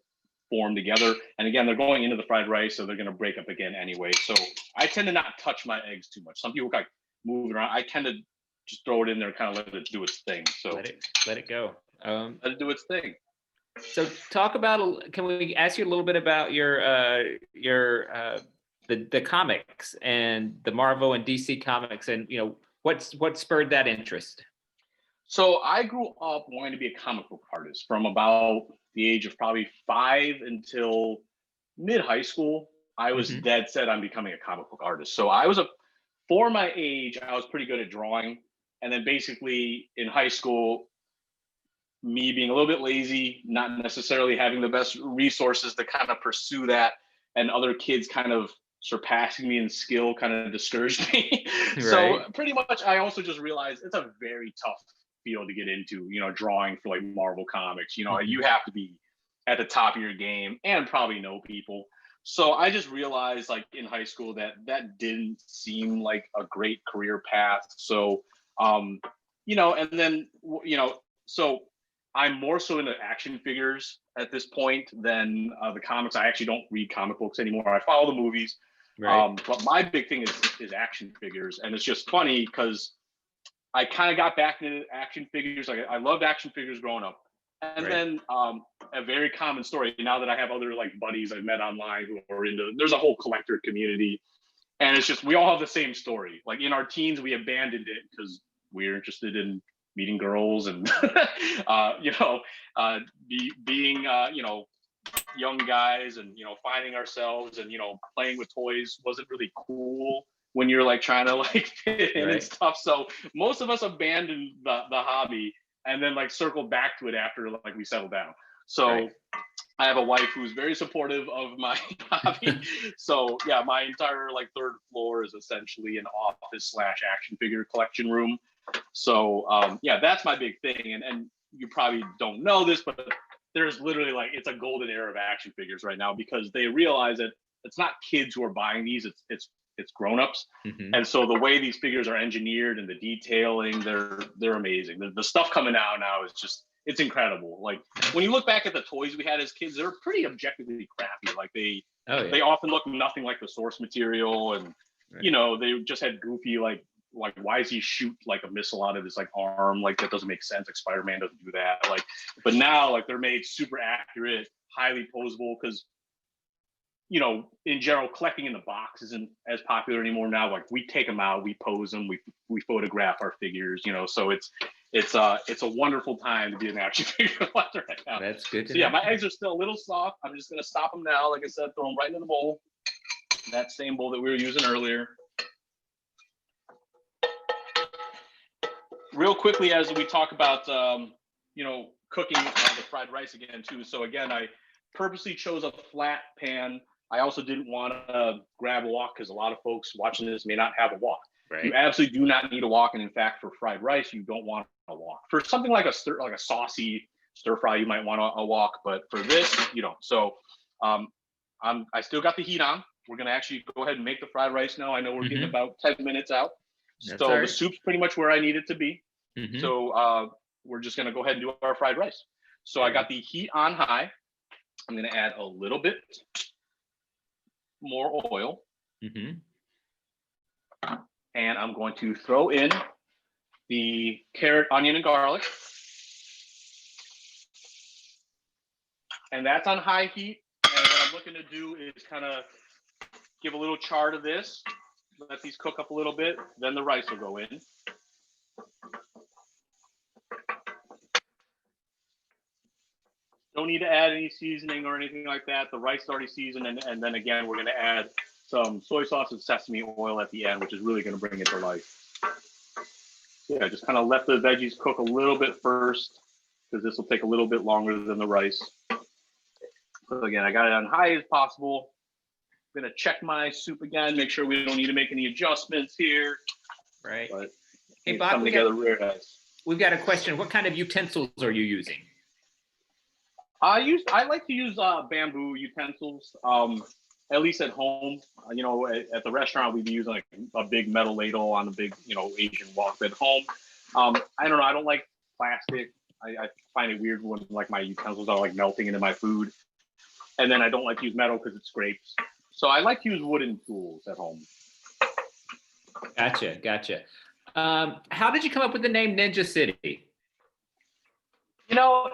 formed together. And again, they're going into the fried rice, so they're going to break up again anyway. So I tend to not touch my eggs too much. Some people like move it around. I tend to just throw it in there and kind of let it do its thing. So let it go. Let it do its thing. So talk about, can we ask you a little bit about the comics and the Marvel and DC comics, and what spurred that interest? So I grew up wanting to be a comic book artist from about the age of probably 5 until mid high school. I was dead set on becoming a comic book artist. So for my age, I was pretty good at drawing. And then basically in high school, me being a little bit lazy, not necessarily having the best resources to kind of pursue that, and other kids kind of surpassing me in skill kind of discouraged me. Right. So pretty much I also just realized it's a very tough field to get into, drawing for like Marvel comics. You have to be at the top of your game and probably know people. So I just realized like in high school that didn't seem like a great career path. So, and then, so I'm more so into action figures at this point than the comics. I actually don't read comic books anymore. I follow the movies. Right. But my big thing is action figures. And it's just funny because I kind of got back into action figures. Like I loved action figures growing up. And then a very common story, now that I have other like buddies I've met online who are there's a whole collector community. And it's just, we all have the same story. Like in our teens, we abandoned it because we were interested in meeting girls and, being young guys and, finding ourselves and, playing with toys wasn't really cool when you're like trying to like fit in and stuff. So most of us abandoned the hobby and then like circled back to it after like we settled down. So I have a wife who's very supportive of my hobby. So yeah, my entire like third floor is essentially an office / action figure collection room. So that's my big thing. And you probably don't know this, but there's literally like, it's a golden era of action figures right now because they realize that it's not kids who are buying these, it's grown-ups. And so the way these figures are engineered and the detailing, they're amazing. The stuff coming out now is just, it's incredible. Like when you look back at the toys we had as kids, they're pretty objectively crappy. Like they often look nothing like the source material. And, they just had goofy, like why does he shoot like a missile out of his like arm? Like that doesn't make sense. Like Spider-Man doesn't do that. Like, but now like they're made super accurate, highly posable because, in general, collecting in the box isn't as popular anymore now. Like we take them out, we pose them, we photograph our figures, so it's a wonderful time to be an action figure collector right now. That's good. So yeah, my eggs are still a little soft. I'm just gonna stop them now. Like I said, throw them right into the bowl. That same bowl that we were using earlier. Real quickly, as we talk about, cooking the fried rice again too. So again, I purposely chose a flat pan. I also didn't want to grab a wok because a lot of folks watching this may not have a wok. Right. You absolutely do not need a wok, and in fact, for fried rice, you don't want a wok. For something like a saucy stir fry, you might want a wok, but for this, you don't. So, I still got the heat on. We're gonna actually go ahead and make the fried rice now. I know we're getting about 10 minutes out, so the soup's pretty much where I need it to be. So we're just gonna go ahead and do our fried rice. So I got the heat on high. I'm gonna add a little bit more oil. And I'm going to throw in the carrot, onion, and garlic. And that's on high heat. And what I'm looking to do is kind of give a little char to this. Let these cook up a little bit. Then the rice will go in. No need to add any seasoning or anything like that. The rice is already seasoned, and then again, we're going to add some soy sauce and sesame oil at the end, which is really going to bring it to life. Yeah, just kind of let the veggies cook a little bit first, because this will take a little bit longer than the rice. So again, I got it on high as possible. I'm going to check my soup again, make sure we don't need to make any adjustments here. Right. But hey, it's Bob, coming together real nice. We've got a question. What kind of utensils are you using? I like to use bamboo utensils, at least at home. You know, at the restaurant, we'd be using like a big metal ladle on a big, you know, Asian wok. At home, I don't know. I don't like plastic. I find it weird when like my utensils are like melting into my food. And then I don't like to use metal because it scrapes. So I like to use wooden tools at home. Gotcha. How did you come up with the name Ninja City? You know,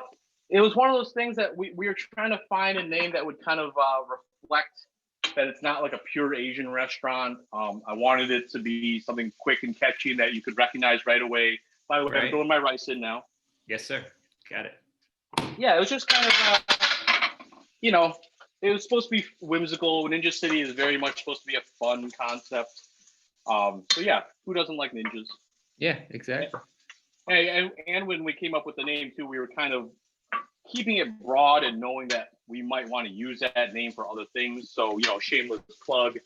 it was one of those things that we were trying to find a name that would kind of reflect that it's not like a pure Asian restaurant. I wanted it to be something quick and catchy and that you could recognize right away. By the way, I'm throwing my rice in now. Yes, sir. Got it. Yeah, it was just kind of, you know, it was supposed to be whimsical. Ninja City is very much supposed to be a fun concept. So yeah, who doesn't like ninjas? Yeah, exactly. And when we came up with the name too, we were kind of keeping it broad and knowing that we might want to use that name for other things. So, you know, shameless plug,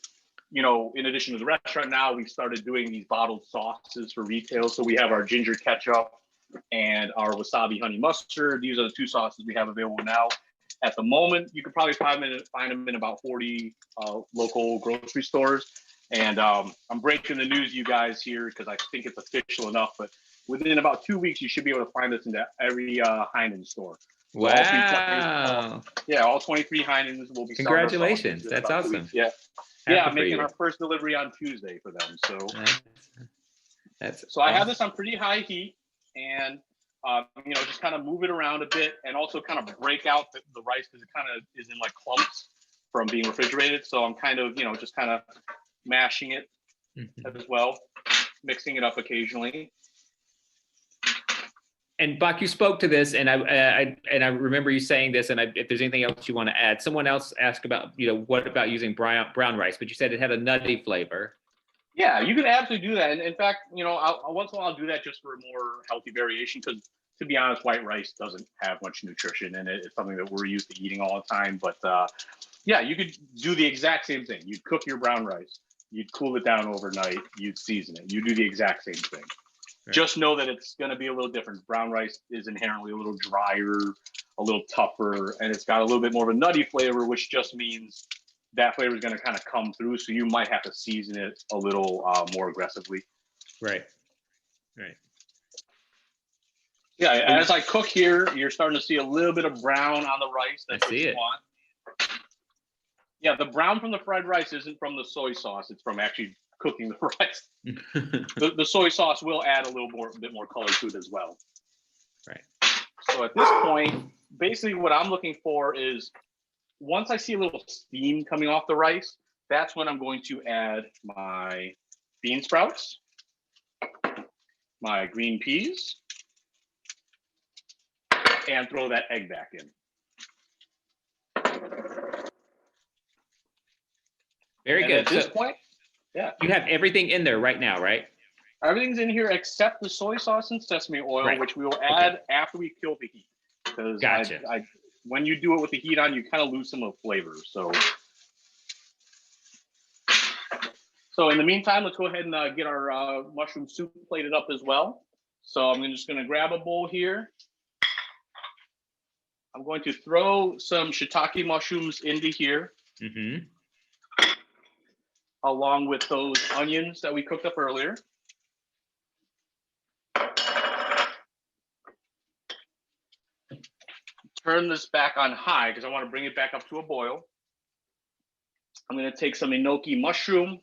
you know, in addition to the restaurant now, we started doing these bottled sauces for retail. So we have our ginger ketchup and our wasabi honey mustard. These are the two sauces we have available now. At the moment, you could probably find them in about 40 local grocery stores. And I'm breaking the news, you guys, here because I think it's official enough. But within about 2 weeks, you should be able to find this into every Heineken store. So wow. All 23 Heinekens will be. Congratulations. That's awesome. Yeah. I'm making our first delivery on Tuesday for them. So that's so awesome. I have this on pretty high heat and you know, just kind of move it around a bit and also kind of break out the rice because it kind of is in like clumps from being refrigerated. So I'm kind of, you know, just kind of mashing it as well, mixing it up occasionally. And Bach, you spoke to this, and I remember you saying this. And if there's anything else you want to add, someone else asked about, you know, what about using brown rice? But you said it had a nutty flavor. Yeah, you can absolutely do that. And in fact, you know, once in a while I'll do that just for a more healthy variation. Because to be honest, white rice doesn't have much nutrition in it. It's something that we're used to eating all the time. But yeah, you could do the exact same thing. You'd cook your brown rice. You'd cool it down overnight. You'd season it. You do the exact same thing. Right. Just know that it's going to be a little different. Brown rice is inherently a little drier, a little tougher, and it's got a little bit more of a nutty flavor, which just means that flavor is going to kind of come through. So you might have to season it a little more aggressively. Right. Yeah, as I cook here, you're starting to see a little bit of brown on the rice. That's what you want. Yeah, the brown from the fried rice isn't from the soy sauce. It's from actually cooking the rice. the soy sauce will add a bit more color to it as well. Right. So at this point, basically what I'm looking for is once I see a little steam coming off the rice, that's when I'm going to add my bean sprouts, my green peas, and throw that egg back in. Very good. At this point, yeah. You have everything in there right now, right? Everything's in here except the soy sauce and sesame oil, which we will add after we kill the heat. Because gotcha. When you do it with the heat on, you kind of lose some of the flavor. So in the meantime, let's go ahead and get our mushroom soup plated up as well. So I'm just going to grab a bowl here. I'm going to throw some shiitake mushrooms into here. Mm-hmm. Along with those onions that we cooked up earlier. Turn this back on high because I want to bring it back up to a boil. I'm going to take some Enoki mushroom.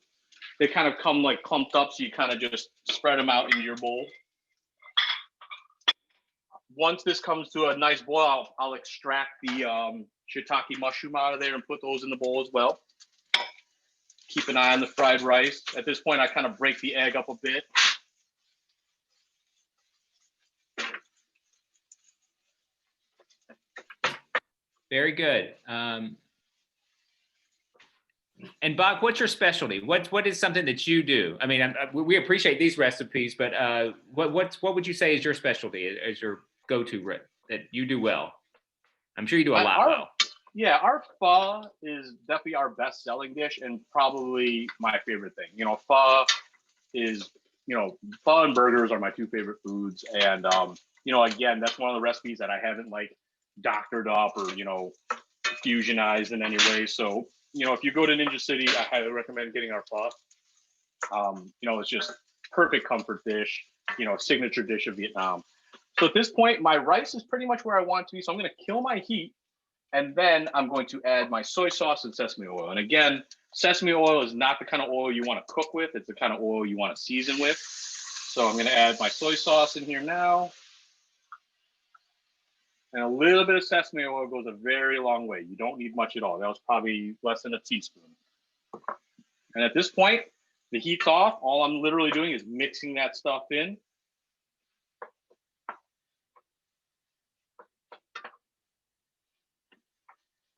They kind of come like clumped up, so you kind of just spread them out into your bowl. Once this comes to a nice boil, I'll extract the shiitake mushroom out of there and put those in the bowl as well. Keep an eye on the fried rice. At this point, I kind of break the egg up a bit. Very good. And Bob, what's your specialty? What is something that you do? I mean, we appreciate these recipes, but what would you say is your specialty, as your go-to that you do well? I'm sure you do a lot well. Yeah, our pho is definitely our best-selling dish and probably my favorite thing. You know, pho and burgers are my two favorite foods, and again, that's one of the recipes that I haven't like doctored up or fusionized in any way. So if you go to Ninja City, I highly recommend getting our pho. It's just perfect comfort dish, signature dish of Vietnam. So at this point, my rice is pretty much where I want it to be. So I'm going to kill my heat, and then I'm going to add my soy sauce and sesame oil. And again, sesame oil is not the kind of oil you want to cook with. It's the kind of oil you want to season with. So I'm going to add my soy sauce in here now. And a little bit of sesame oil goes a very long way. You don't need much at all. That was probably less than a teaspoon. And at this point, the heat's off. All I'm literally doing is mixing that stuff in.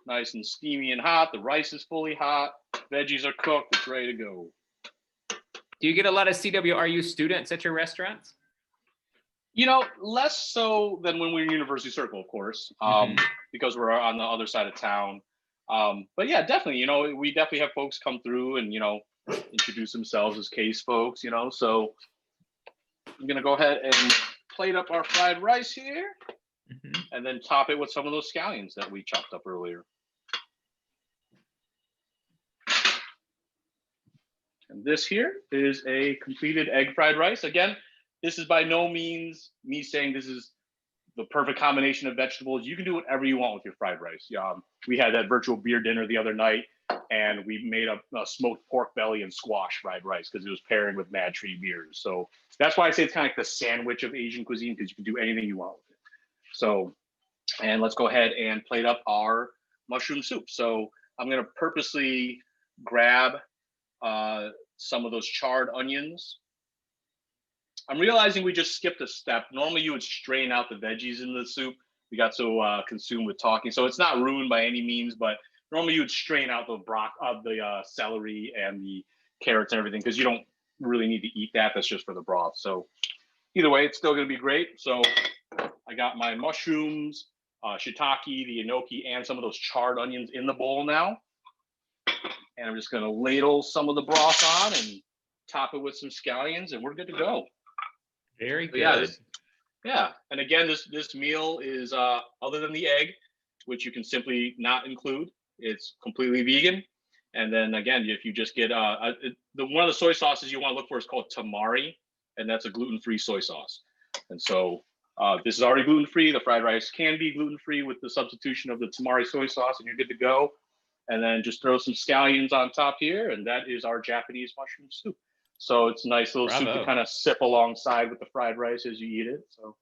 Nice and steamy and hot. The rice is fully hot. Veggies are cooked. It's ready to go. Do you get a lot of CWRU students at your restaurants? Less so than when we're in University Circle, of course, because we're on the other side of town. But yeah, definitely, we definitely have folks come through and, introduce themselves as CAS folks, so I'm going to go ahead and plate up our fried rice here and then top it with some of those scallions that we chopped up earlier. And this here is a completed egg fried rice. Again, this is by no means me saying this is the perfect combination of vegetables. You can do whatever you want with your fried rice. We had that virtual beer dinner the other night, and we made a smoked pork belly and squash fried rice because it was pairing with Mad Tree beers. So that's why I say it's kind of like the sandwich of Asian cuisine, because you can do anything you want with it. So, and let's go ahead and plate up our mushroom soup. So I'm going to purposely grab some of those charred onions. I'm realizing we just skipped a step. Normally you would strain out the veggies in the soup. We got so consumed with talking. So it's not ruined by any means, but normally you would strain out the celery and the carrots and everything, because you don't really need to eat that. That's just for the broth. So either way, it's still going to be great. So I got my mushrooms, shiitake, the enoki, and some of those charred onions in the bowl now. And I'm just going to ladle some of the broth on and top it with some scallions, and we're good to go. Very good. Yeah. And again, this meal is other than the egg, which you can simply not include. It's completely vegan. And then again, if you just get one of the soy sauces you want to look for is called tamari, and that's a gluten-free soy sauce. And so this is already gluten-free. The fried rice can be gluten-free with the substitution of the tamari soy sauce, and you're good to go. And then just throw some scallions on top here, and that is our Japanese mushroom soup. So it's a nice little soup to kind of sip alongside with the fried rice as you eat it. So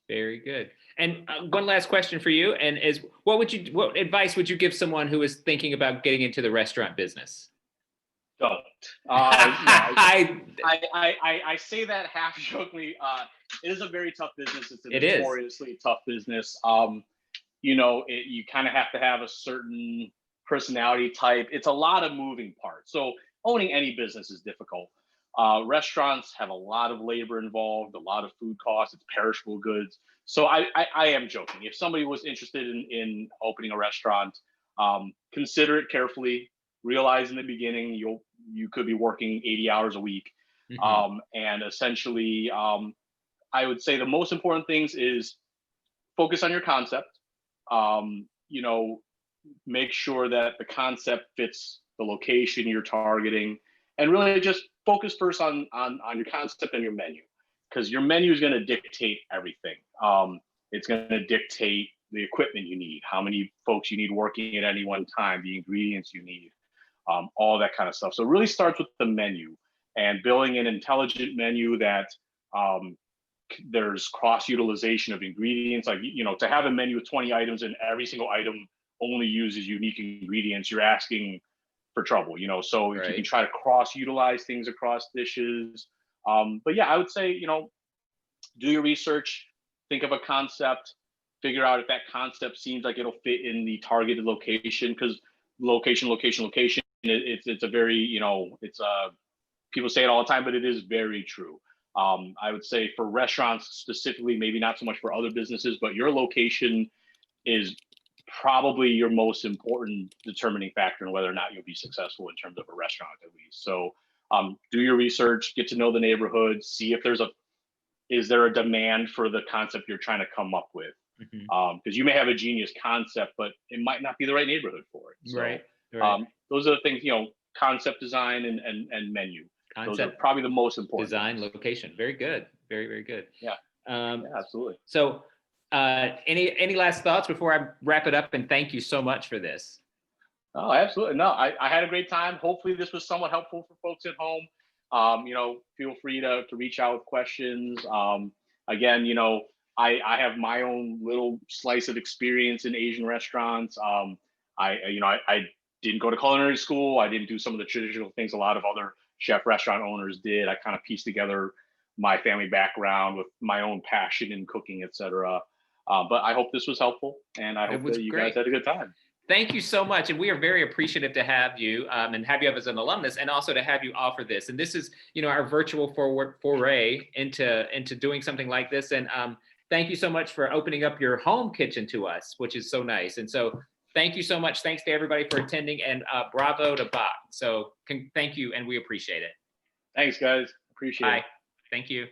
very good. And one last question for you, and is what advice would you give someone who is thinking about getting into the restaurant business? Don't. I say that half jokingly. It is a very tough business. It's a notoriously tough business. You kind of have to have a certain personality type. It's a lot of moving parts. So owning any business is difficult. Restaurants have a lot of labor involved, a lot of food costs, it's perishable goods. So I am joking. If somebody was interested in opening a restaurant, consider it carefully. Realize in the beginning you could be working 80 hours a week. And essentially, I would say the most important things is focus on your concept. Make sure that the concept fits the location you're targeting, and really just focus first on your concept and your menu, because your menu is going to dictate everything. It's going to dictate the equipment you need, how many folks you need working at any one time, the ingredients you need, all that kind of stuff. So it really starts with the menu and building an intelligent menu that there's cross-utilization of ingredients. Like, to have a menu with 20 items and every single item only uses unique ingredients, you're asking for trouble, so if you can try to cross-utilize things across dishes. But yeah, I would say, do your research, think of a concept, figure out if that concept seems like it'll fit in the targeted location, because location, it's a very, it's people say it all the time, but it is very true. I would say for restaurants specifically, maybe not so much for other businesses, but your location is probably your most important determining factor in whether or not you'll be successful in terms of a restaurant, at least. So do your research, get to know the neighborhood, see if is there a demand for the concept you're trying to come up with? Because you may have a genius concept, but it might not be the right neighborhood for it. So, Right. those are the things, concept design and menu. Those are probably the most important. Design, location. Very good. Very, very good. Yeah. Yeah, absolutely. So any last thoughts before I wrap it up? And thank you so much for this. Oh, absolutely. No, I had a great time. Hopefully this was somewhat helpful for folks at home. Feel free to reach out with questions. Again, I have my own little slice of experience in Asian restaurants. I didn't go to culinary school. I didn't do some of the traditional things a lot of other chef restaurant owners did. I kind of pieced together my family background with my own passion in cooking, etc. But I hope this was helpful, and I hope that you guys had a good time. Thank you so much. And we are very appreciative to have you and have you as an alumnus, and also to have you offer this. And this is, our virtual foray into doing something like this. And thank you so much for opening up your home kitchen to us, which is so nice. And so thank you so much. Thanks to everybody for attending, and bravo to Bach. So thank you, and we appreciate it. Thanks, guys. Appreciate it. Thank you.